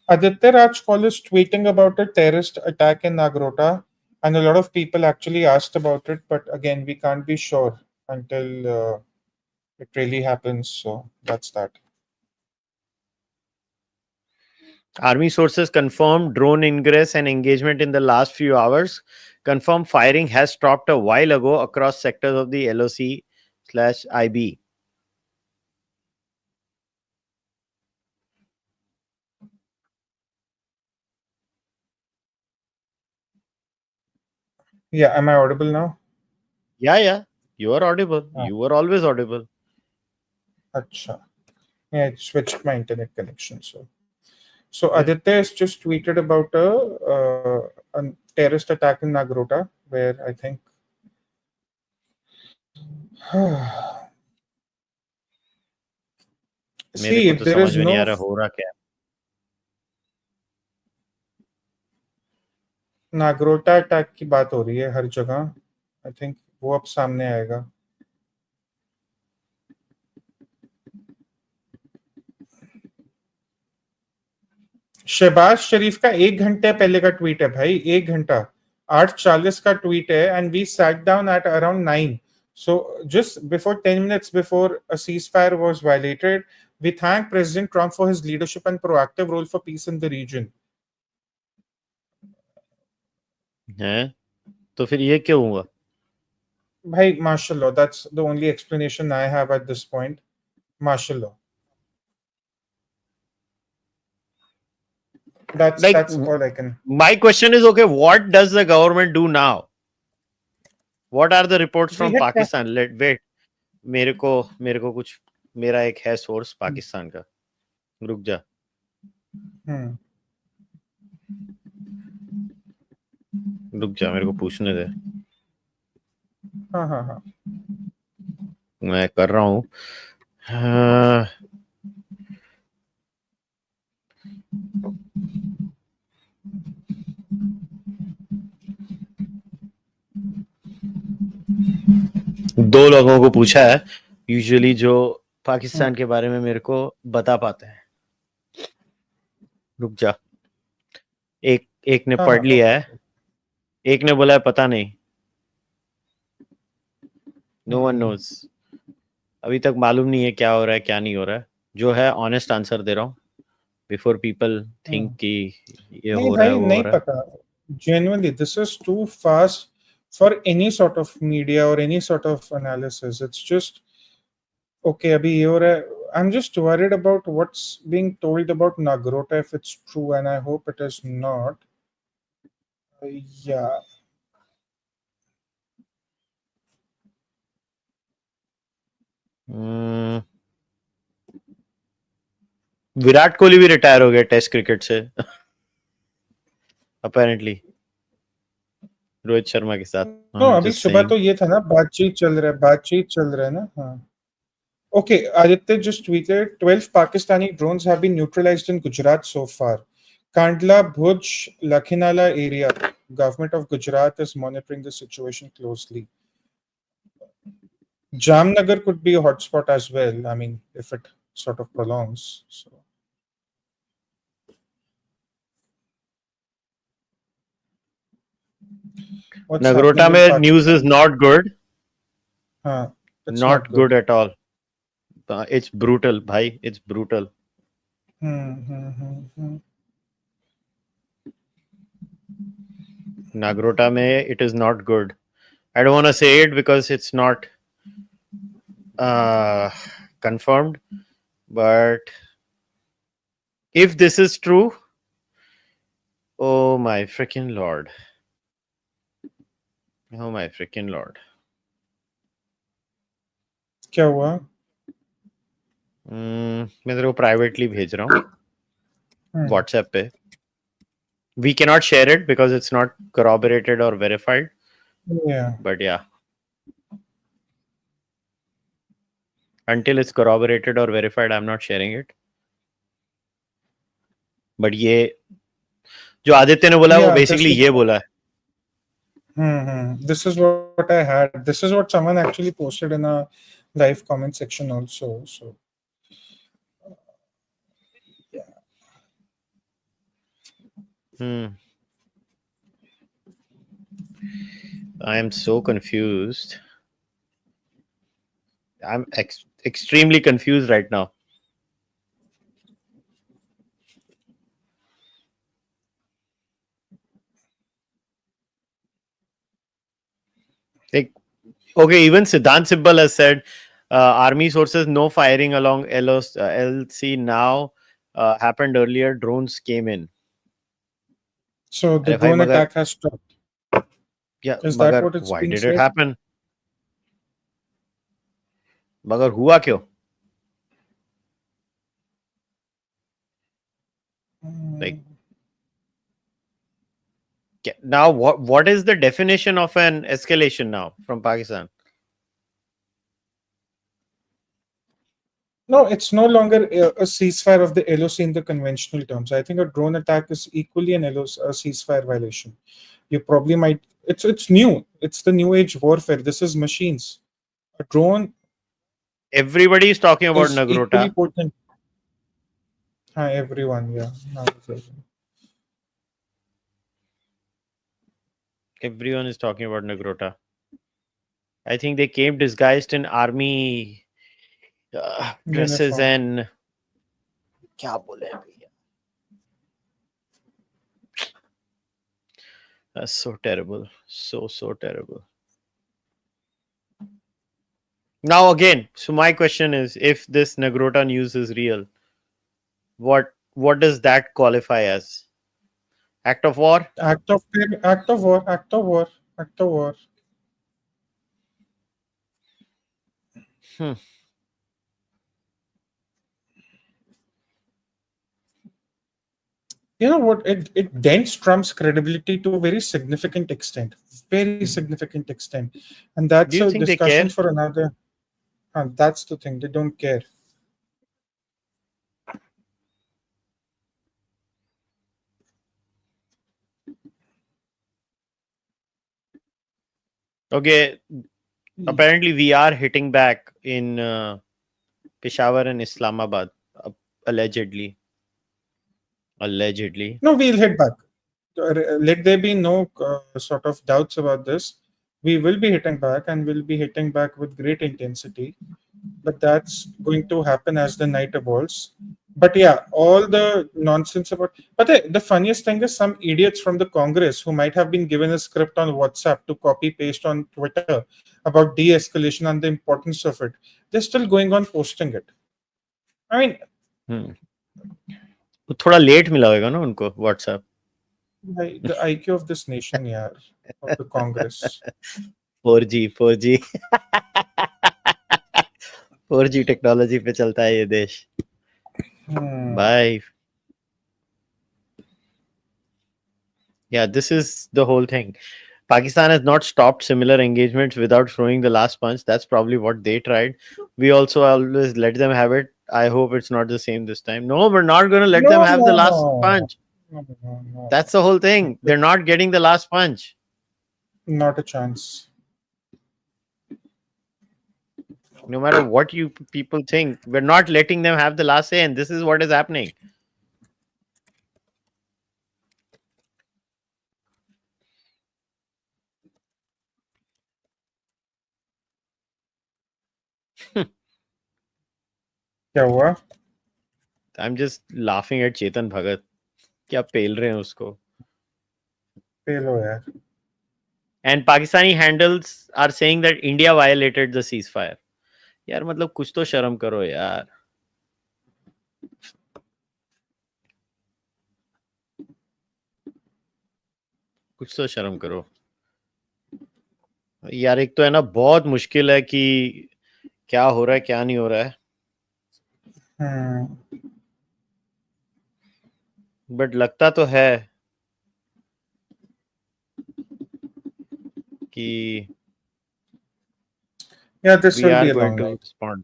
Aditya Rajkol is tweeting about a terrorist attack in Nagrota, and a lot of people actually asked about it, but again, we can't be sure until it really happens. So that's that. Army sources confirmed drone ingress and engagement in the last few hours. Confirmed firing has stopped a while ago across sectors of the LOC/IB. Yeah, am I audible now? Yeah. You are audible. Ah. You were always audible. Acha. Yeah, I switched my internet connection. So Yeah. Aditya has just tweeted about a terrorist attack in Nagrota, where I think मेरे see को if तो there समझ is में नहीं आ no रहा हो रहा क्या है. नागरोटा अटैक की बात हो रही है हर जगह. आई थिंक वो अब सामने आएगा. शहबाज शरीफ का 1 घंटे पहले का ट्वीट है भाई. 1 घंटा 8:40 का ट्वीट है and we sat down at around 9. So just before 10 minutes before a ceasefire was violated, we thank President Trump for his leadership and proactive role for peace in the region. हैं? तो फिर ये क्यों हुआ? Bhai, mashallah, that's the only explanation I have at this point. Mashallah. That's Like, that's all I can. My question is, okay, what does the government do now? What are the reports from We had Pakistan? Wait, मेरे को कुछ मेरा एक है source Pakistan का. रुक जा. रुक जा, मेरे को पूछने दे. हाँ. मैं कर रहा हूँ. दो लोगों को पूछा है यूजुअली जो पाकिस्तान के बारे में मेरे को बता पाते हैं. रुक जा. एक ने पढ़ लिया है, एक ने बोला है पता नहीं. No one knows. अभी तक मालूम नहीं है क्या हो रहा है क्या नहीं हो रहा है. जो है ऑनेस्ट आंसर दे रहा हूँ बिफोर पीपल थिंक कि ये हो रहा है वो हो रहा है. पता. Genuinely, this is too fast for any sort of media or any sort of analysis. It's just okay. Abhi ye ho raha hai. I'm just worried about what's being told about Nagrota, if it's true, and I hope it is not. Yeah. Virat Kohli भी retire हो गया test cricket से apparently Rohit Sharma के साथ. No, अभी सुबह तो ये था ना, बातचीत चल रहा है ना. हाँ. Okay, Aditya just tweeted 12 Pakistani drones have been neutralized in Gujarat so far. Kandla, Bhuj, Lakhinala area. Government of Gujarat is monitoring the situation closely. Jamnagar could be a hotspot as well. I mean, if it sort of prolongs. So. Nagrota में news is not good. Not good at all. It's brutal, bhai. It's brutal. Nagrota में it is not good. I don't want to say it because it's not confirmed. But if this is true, oh my freaking lord. Oh my freaking lord. क्या हुआ? मैं तेरे को privately भेज रहा हूँ WhatsApp पे. We cannot share it because it's not corroborated or verified. Yeah. But yeah. Until it's corroborated or verified, I'm not sharing it. But ये जो आदित्य ने बोला वो basically ये बोला है. This is what I had. This is what someone actually posted in a live comment section also. So I am so confused. I'm extremely confused right now. Like, okay, even Siddhant Sibbal has said, army sources, no firing along LC now. Happened earlier, drones came in. So the drone attack has stopped. Yeah, is that what it's why being did said? it happen? मगर हुआ क्यों? Like, now what is the definition of an escalation now from Pakistan? No, it's no longer a ceasefire of the LOC in the conventional terms. I think a drone attack is equally a ceasefire violation. You probably might. It's new. It's the new age warfare. This is machines. A drone. Everybody is talking about Nagrota. Everyone, yeah. Everyone is talking about Nagrota. I think they came disguised in army dresses Uniform. and क्या बोले भैया? That's so terrible. So terrible. Now again, so my question is, if this Nagrota news is real, what does that qualify as? Act of war? Act of war. You know what? It dents Trump's credibility to a very significant extent. Very significant extent. And that's Do you a think they discussion care? for another. And that's the thing. They don't care. Okay, apparently we are hitting back in Peshawar and Islamabad, allegedly. No, we'll hit back. Let there be no sort of doubts about this. We will be hitting back, and we'll be hitting back with great intensity. But that's going to happen as the night evolves. But yeah, all the nonsense about. But the funniest thing is some idiots from the Congress who might have been given a script on WhatsApp to copy paste on Twitter about de-escalation and the importance of it. They're still going on posting it. I mean, थोड़ा late मिला होगा ना उनको WhatsApp. the IQ of this nation, yeah, of the Congress. 4G 4G technology पे चलता है ये देश. Bye. Yeah, this is the whole thing. Pakistan has not stopped similar engagements without throwing the last punch. That's probably what they tried. We also always let them have it. I hope it's not the same this time. No, we're not going to let them have the last punch. No. That's the whole thing. They're not getting the last punch. Not a chance. No matter what you people think, we're not letting them have the last say, and this is what is happening. क्या हुआ? I'm just laughing at Chetan Bhagat. क्या पेल रहे हैं उसको? पेलो यार. And Pakistani handles are saying that India violated the ceasefire. यार मतलब कुछ तो शर्म करो यार. कुछ तो शर्म करो यार। एक तो है ना, बहुत मुश्किल है कि क्या हो रहा है क्या नहीं हो रहा है, बट लगता तो है कि this we will are be a going long to night. Respond.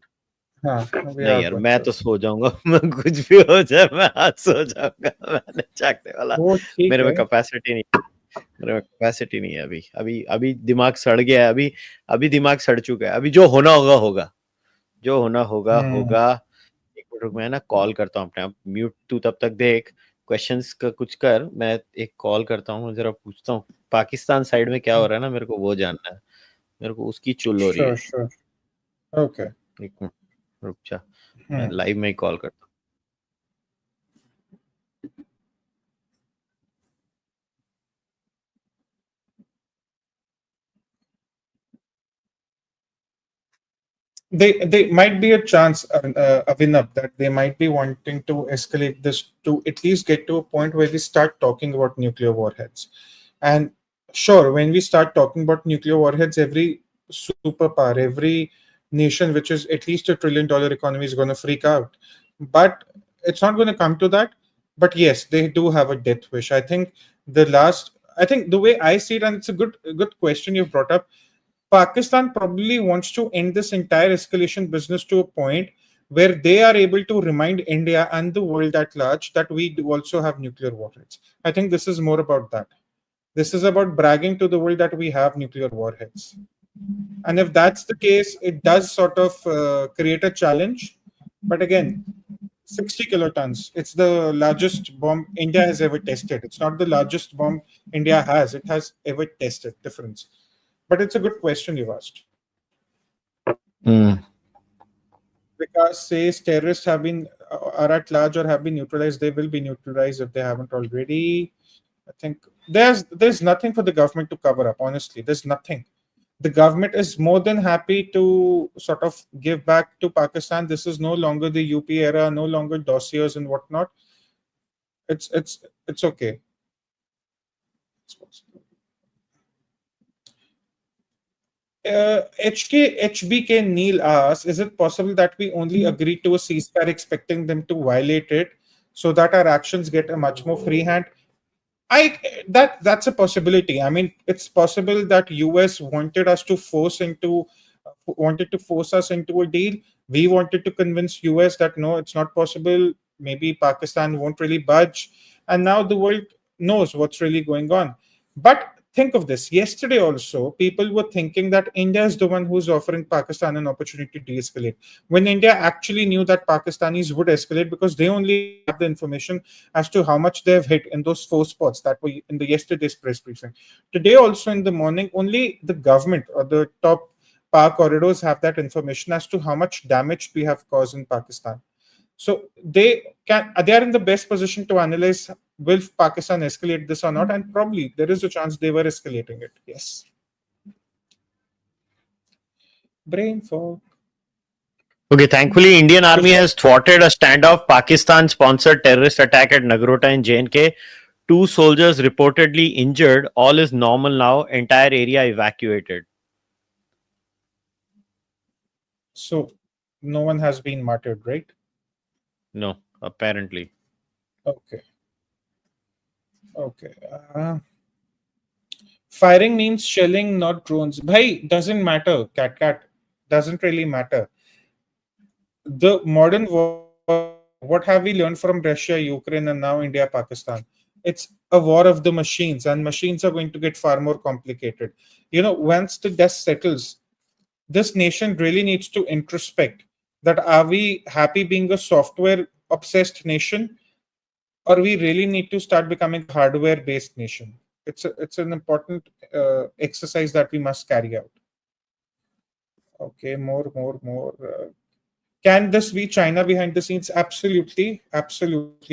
We नहीं are यार, going मैं to. तो सो जाऊंगा। मैं कुछ भी हो जाए मैं आज सो जाऊंगा। मैंने जागने वाला, वो ठीक मेरे में है. कैपेसिटी नहीं, मेरे में कैपेसिटी नहीं है अभी। अभी अभी दिमाग सड़ गया है। अभी अभी दिमाग सड़ चुका है। अभी जो होना होगा होगा, जो होना होगा होगा। एक मिनट रुक, मैं ना कॉल करता हूँ अपने आप। म्यूट तू तब तक देख, क्वेश्चंस का कुछ कर, मैं एक कॉल करता हूँ, जरा पूछता हूँ पाकिस्तान साइड में क्या हो रहा है ना, मेरे को वो जानना है। मेरे को उसकी चुल हो रही है। Sure. Okay. एक मिनट रुक जा, मैं लाइव में ही कॉल करता हूँ। They might be a chance, Abhinav, that they might be wanting to escalate this to at least get to a point where we start talking about nuclear warheads. And sure, when we start talking about nuclear warheads, every superpower, every nation which is at least $1 trillion economy is going to freak out. But it's not going to come to that. But yes, they do have a death wish. I think the way I see it, and it's a good question you brought up. Pakistan probably wants to end this entire escalation business to a point where they are able to remind India and the world at large that we do also have nuclear warheads. I think this is more about that. This is about bragging to the world that we have nuclear warheads. And if that's the case, it does sort of create a challenge. But again, 60 kilotons. It's the largest bomb India has ever tested. It's not the largest bomb India has. It has ever tested. Difference. But it's a good question you've asked. Because says terrorists have been are at large or have been neutralized, they will be neutralized if they haven't already. I think there's nothing for the government to cover up. Honestly, there's nothing. The government is more than happy to sort of give back to Pakistan. This is no longer the UP era, no longer dossiers and whatnot. It's okay. HBK Neil asks, is it possible that we only agree to a ceasefire expecting them to violate it so that our actions get a much more free hand? That's a possibility. I mean, it's possible that US wanted to force us into a deal. We wanted to convince US that no, it's not possible. Maybe Pakistan won't really budge, and now the world knows what's really going on. But think of this. Yesterday also, people were thinking that India is the one who's offering Pakistan an opportunity to de-escalate, when India actually knew that Pakistanis would escalate because they only have the information as to how much they've hit in those 4 spots that were in the yesterday's press briefing. Today also in the morning, only the government or the top power corridors have that information as to how much damage we have caused in Pakistan. So they are in the best position to analyze will Pakistan escalate this or not, and probably there is a chance they were escalating it. Yes. Brain fog. Okay, thankfully, Indian Army has thwarted a standoff Pakistan-sponsored terrorist attack at Nagrota in J&K. 2 soldiers reportedly injured. All is normal now. Entire area evacuated. So no one has been martyred, right? No, apparently. Okay. Firing means shelling, not drones. Bhai, doesn't matter. Cat doesn't really matter. The modern war, what have we learned from Russia, Ukraine, and now India, Pakistan? It's a war of the machines, and machines are going to get far more complicated. Once the dust settles, this nation really needs to introspect that are we happy being a software obsessed nation, or we really need to start becoming a hardware based nation? It's an important exercise that we must carry out. Okay, more. Can this be China behind the scenes? Absolutely. I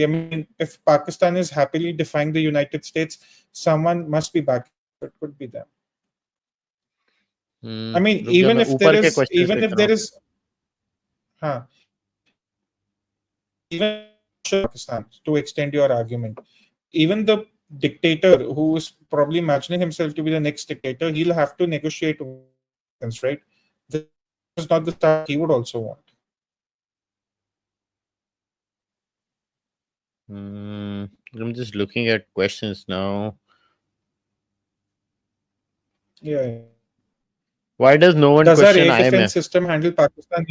mean, if Pakistan is happily defying the United States, someone must be back. It could be them. I mean, even if there is, huh, even Pakistan, to extend your argument, even the dictator who is probably imagining himself to be the next dictator, he'll have to negotiate with Americans, right? This is not the start he would also want. I'm just looking at questions now. Yeah. Why does no one Does our question air defense IMF? system handle Pakistan?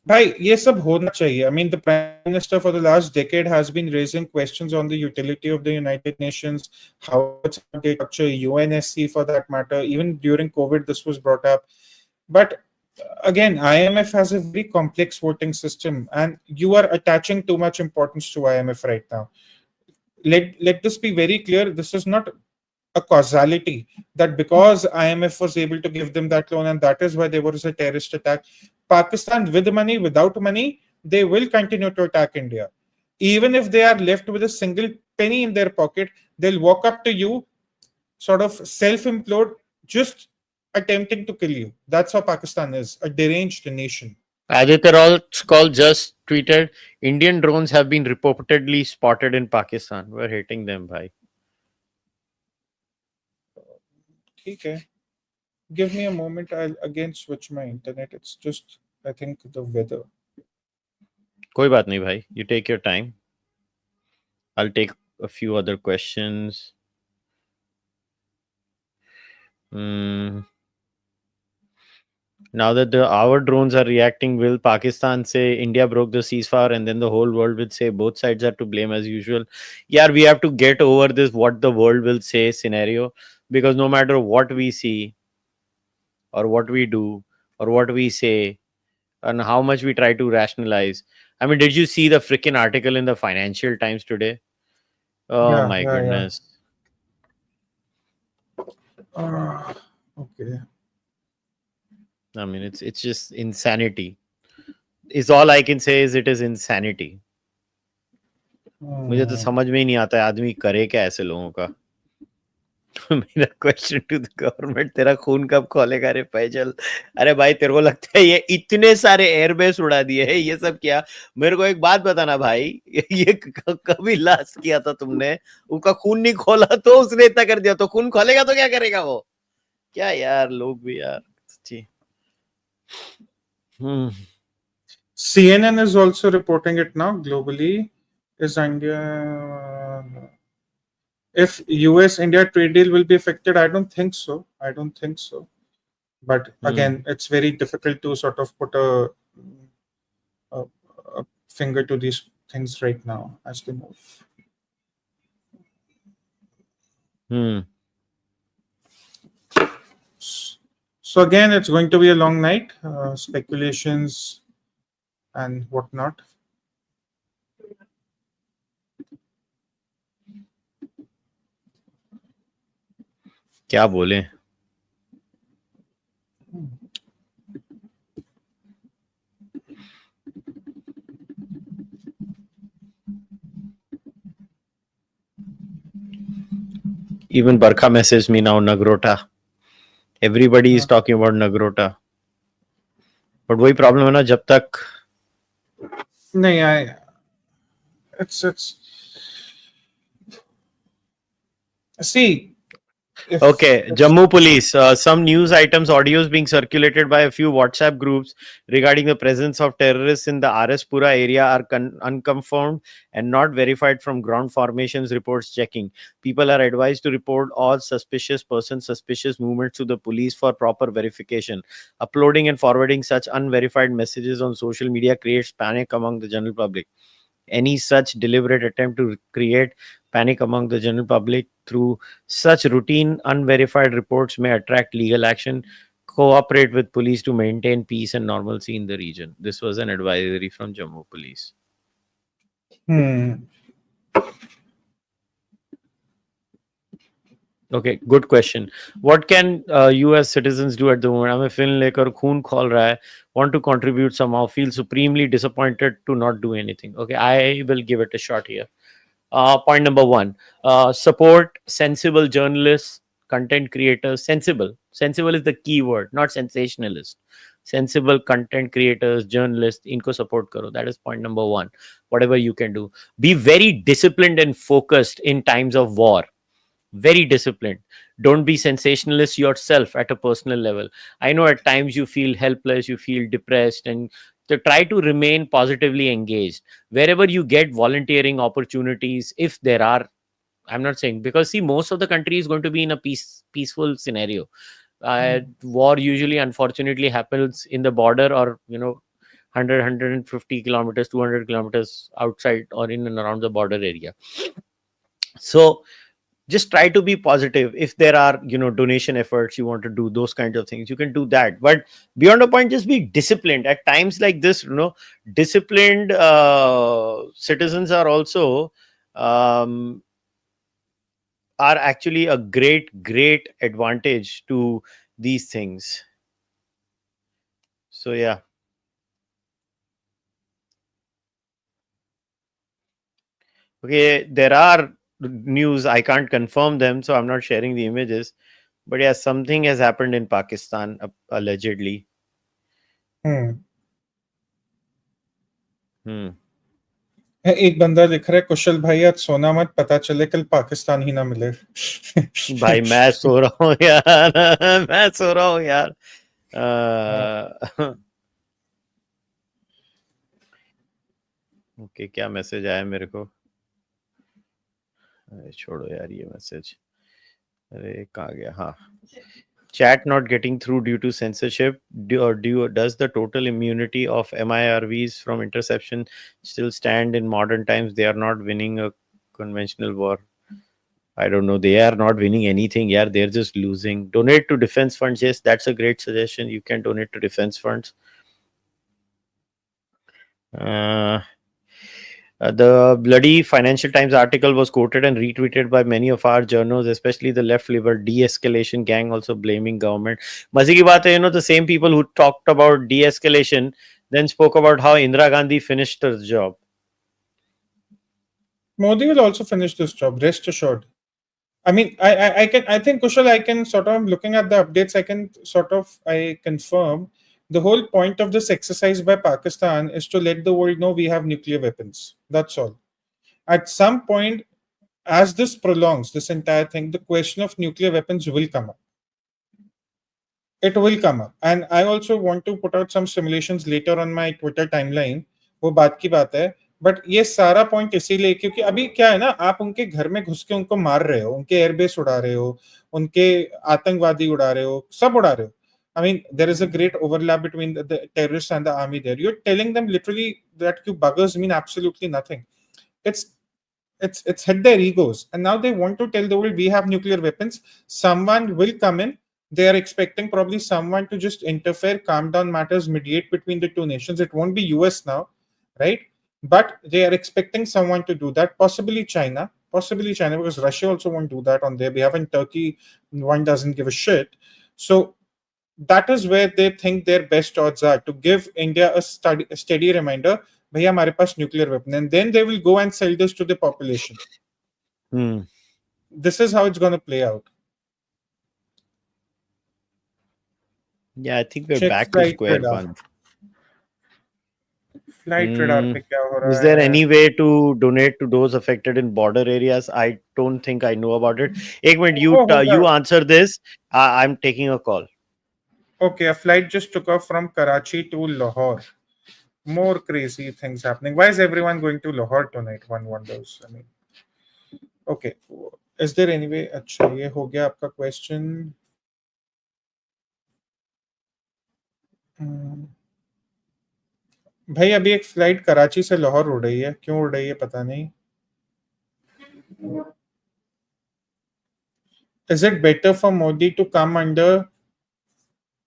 भाई ये सब होना चाहिए. I mean, the Prime Minister for the last decade has been raising questions on the utility of the United Nations, how it's structure, UNSC for that matter. Even during COVID, this was brought up. But again, IMF has a very complex voting system, and you are attaching too much importance to IMF right now. Let this be very clear. This is not a causality that because IMF was able to give them that loan and that is why there was a terrorist attack. Pakistan, with money, without money, they will continue to attack India. Even if they are left with a single penny in their pocket, they'll walk up to you, sort of self-implode, just attempting to kill you. That's how Pakistan is, a deranged nation. Aditya Call just tweeted, Indian drones have been reportedly spotted in Pakistan. We're hitting them, bhai. Okay. Give me a moment. I'll again switch my internet. It's just, I think, the weather. कोई बात नहीं भाई. You take your time. I'll take a few other questions. Now that our drones are reacting, will Pakistan say India broke the ceasefire and then the whole world will say both sides are to blame as usual? Yeah, we have to get over this what the world will say scenario, because no matter what we see or what we do or what we say and how much we try to rationalize. I mean, did you see the freaking article in the Financial Times today? Oh my goodness. Okay. I mean, it's just insanity. Is all I can say is it is insanity. मुझे तो समझ में ही नहीं आता है आदमी करे क्या ऐसे लोगों का. मेरा क्वेश्चन टू द गवर्नमेंट, तेरा खून कब खोलेगा रे फैजल? अरे भाई, तेरे को लगता है ये इतने सारे एयरबेस उड़ा दिए है, ये सब क्या? मेरे को एक बात बताना भाई, ये कभी लास्ट किया था तुमने? उसका खून नहीं खोला तो उसने इतना कर दिया, तो खून खोलेगा तो क्या करेगा वो? क्या यार, लोग भी यार सच्ची. CNN is also reporting it now globally. Is India, if US-India trade deal will be affected? I don't think so. But again, it's very difficult to sort of put a finger to these things right now as they move. So again, it's going to be a long night, speculations and whatnot. क्या बोले? Even Barkha messaged me now, Nagrota. Everybody is talking about Nagrota. But वही problem है ना, जब तक नहीं, it's see. Okay, Jammu Police. Some news items, audios being circulated by a few WhatsApp groups regarding the presence of terrorists in the RS Pura area are unconfirmed and not verified from ground formations reports checking. People are advised to report all suspicious persons, suspicious movements to the police for proper verification. Uploading and forwarding such unverified messages on social media creates panic among the general public. Any such deliberate attempt to create panic among the general public through such routine unverified reports may attract legal action. Cooperate with police to maintain peace and normalcy in the region. This was an advisory from Jammu Police. Okay, good question. What can US citizens do at the moment? I'm a film lekar khoon khol raha hai, want to contribute somehow, feel supremely disappointed to not do anything. Okay, I will give it a shot here. Point number one, support sensible journalists, content creators. Sensible is the key word, not sensationalist. sensible content creators, journalists, इनको support करो. That is point number one. Whatever you can do, be very disciplined and focused in times of war. Very disciplined. Don't be sensationalist yourself at a personal level. I know at times you feel helpless, you feel depressed, and to try to remain positively engaged wherever you get volunteering opportunities, if there are. I'm not saying, because see, most of the country is going to be in a peaceful scenario. War usually unfortunately happens in the border, or 150 kilometers, 200 kilometers outside or in and around the border area. So just try to be positive. If there are donation efforts you want to do, those kinds of things, you can do that. But beyond a point, just be disciplined at times like this. Disciplined citizens are also are actually a great advantage to these things. So yeah. Okay, there are news, I can't confirm them, so I'm not sharing the images, but yeah, something has happened in Pakistan, allegedly. एक बंदा लिख रहा है, कुशल भाई आज सोना मत, पता चले कल पाकिस्तान ही ना मिले. भाई मैं सो रहा हूँ यार, मैं सो रहा हूँ यार. ओके, क्या मैसेज आया मेरे को? अरे छोड़ो यार ये मैसेज. अरे कहाँ गया? हाँ, chat not getting through due to censorship. Does the total immunity of MIRVs from interception still stand in modern times? They are not winning a conventional war. I don't know. They are not winning anything. Yeah, they're just losing. Donate to defense funds. Yes, that's a great suggestion. You can donate to defense funds. The bloody Financial Times article was quoted and retweeted by many of our journals, especially the left liberal de-escalation gang, also blaming government. Mazi ki baat hai, the same people who talked about de-escalation then spoke about how Indira Gandhi finished her job. Modi will also finish this job, rest assured. I mean, I think, Kushal, I can sort of, looking at the updates, I confirm the whole point of this exercise by Pakistan is to let the world know we have nuclear weapons. That's all. At some point, as this prolongs, this entire thing, the question of nuclear weapons will come up. It will come up. And I also want to put out some simulations later on my Twitter timeline. वो बात की बात है. But ये सारा point इसीलिए क्योंकि अभी क्या है ना, आप उनके घर में घुस के उनको मार रहे हो, उनके एयरबेस उड़ा रहे हो, उनके आतंकवादी उड़ा रहे हो, सब उड़ा रहे हो. I mean, there is a great overlap between the terrorists and the army there. You're telling them literally that you buggers mean absolutely nothing. It's hit their egos. And now they want to tell the world we have nuclear weapons. Someone will come in. They are expecting probably someone to just interfere, calm down matters, mediate between the two nations. It won't be US now, right? But they are expecting someone to do that. Possibly China, because Russia also won't do that on their behalf. And Turkey, one doesn't give a shit. So that is where they think their best odds are, to give India a steady reminder, bhaiya hamare paas nuclear weapon, and then they will go and sell this to the population. This is how it's going to play out. Yeah, I think we're back to square one. Flight radar pe kya ho raha Is there any way to donate to those affected in border areas? I don't think I know about it. Ek minute, you answer this. I'm taking a call. Okay, a flight just took off from Karachi to Lahore. More crazy things happening. Why is everyone going to Lahore tonight? One wonders. I mean, okay. Is there any way? अच्छा, ये हो गया आपका question. भाई अभी एक flight Karachi से लाहौर उड़ रही है, क्यों उड़ रही है पता नहीं. Is it better for Modi to come under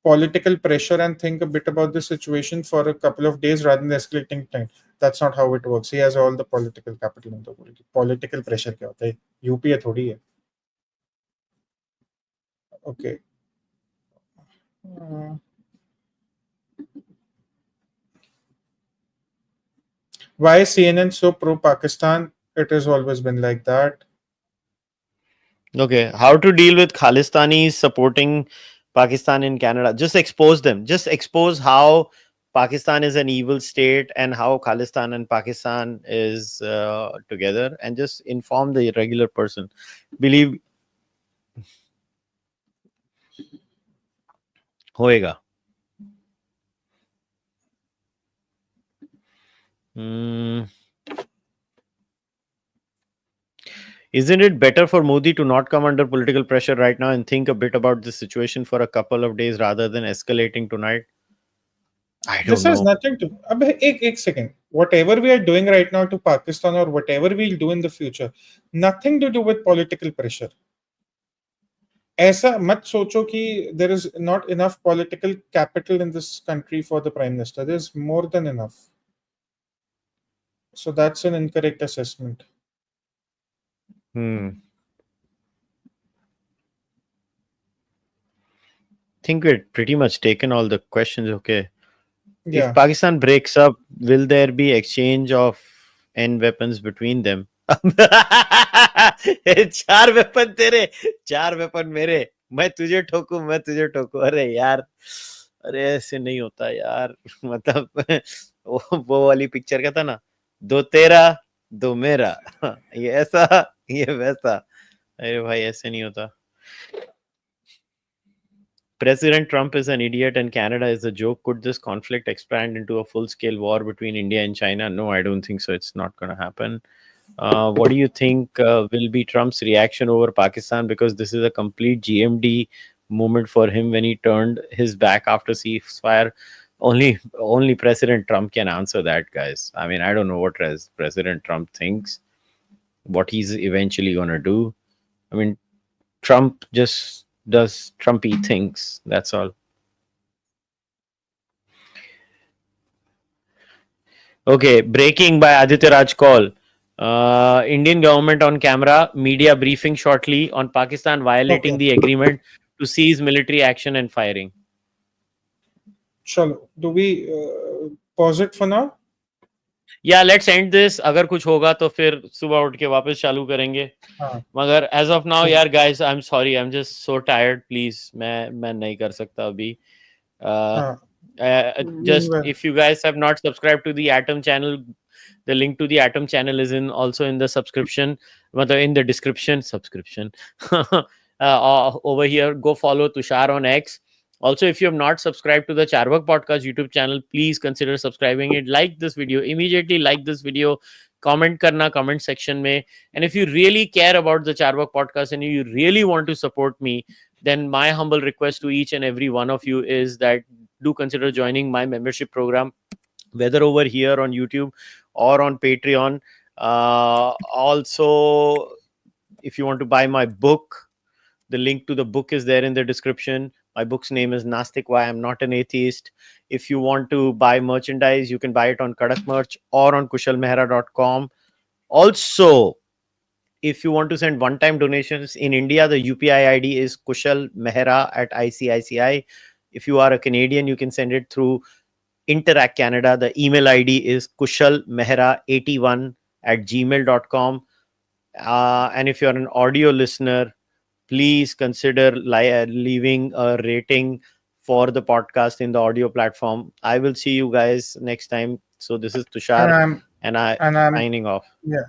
political pressure and think a bit about the situation for a couple of days rather than escalating time? That's not how it works. He has all the political capital in the world. Political pressure क्या होता है? UP थोड़ी है. Okay. Why is CNN so pro-Pakistan? It has always been like that. Okay, how to deal with Khalistanis supporting Pakistan in Canada. Just expose them. Just expose how Pakistan is an evil state and how Khalistan and Pakistan is together, and just inform the regular person. Believe होएगा. Isn't it better for Modi to not come under political pressure right now and think a bit about this situation for a couple of days rather than escalating tonight? I don't This has know. nothing to. Ek second. Whatever we are doing right now to Pakistan or whatever we'll do in the future, nothing to do with political pressure. ऐसा मत सोचो कि there is not enough political capital in this country for the Prime Minister. There's more than enough. So that's an incorrect assessment. Think we're pretty much taken all the questions. Okay. Yeah. If Pakistan breaks up, will there be exchange of N weapons between them? 4 weapon तेरे, 4 weapon मेरे, मैं तुझे ठोकू. अरे यार, अरे ऐसे नहीं होता यार. मतलब वो वाली पिक्चर का था ना, 2 तेरा 2 मेरा, ये ऐसा ये वैसा. अरे भाई ऐसे नहीं होता. President Trump is an idiot and Canada is a joke. Could this conflict expand into a full-scale war between India and China? No, I don't think so. It's not going to happen. What do you think will be Trump's reaction over Pakistan? Because this is a complete GMD moment for him when he turned his back after ceasefire. Only President Trump can answer that, guys. I mean, I don't know what President Trump thinks, what he's eventually going to do. I mean, Trump just does Trumpy things. That's all. Okay, breaking by Aditya Raj call. Indian government on camera, media briefing shortly on Pakistan violating the agreement to cease military action and firing. Chalo, do we pause it for now? Yeah, let's end this. अगर कुछ होगा तो फिर सुबह उठ के वापस चालू करेंगे. मगर as of now, यार guys, I'm sorry, I'm just so tired. Please, मैं नहीं कर सकता अभी. Just if you guys have not subscribed to the Atom channel, the link to the Atom channel is also in the subscription, in the description. Over here, go follow Tushar on X. Also, if you have not subscribed to the Cārvāka podcast YouTube channel, please consider subscribing it. Like this video, immediately like this video, comment karna comment section mein. And if you really care about the Cārvāka podcast and you really want to support me, then my humble request to each and every one of you is that do consider joining my membership program, whether over here on YouTube or on Patreon. Also, if you want to buy my book, the link to the book is there in the description. My book's name is Nastik, Why I'm Not an Atheist. If you want to buy merchandise, you can buy it on Kadak Merch or on kushalmehra.com. Also, if you want to send one-time donations in India, the UPI ID is kushalmehra@ICICI. If you are a Canadian, you can send it through Interac Canada. The email ID is kushalmehra81@gmail.com. And if you're an audio listener, please consider leaving a rating for the podcast in the audio platform. I will see you guys next time. So this is Tushar, and I'm signing off. Yeah,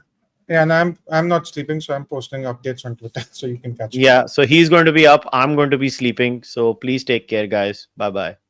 and I'm not sleeping, so I'm posting updates on Twitter, so you can catch me. Yeah, so he's going to be up. I'm going to be sleeping. So please take care, guys. Bye-bye.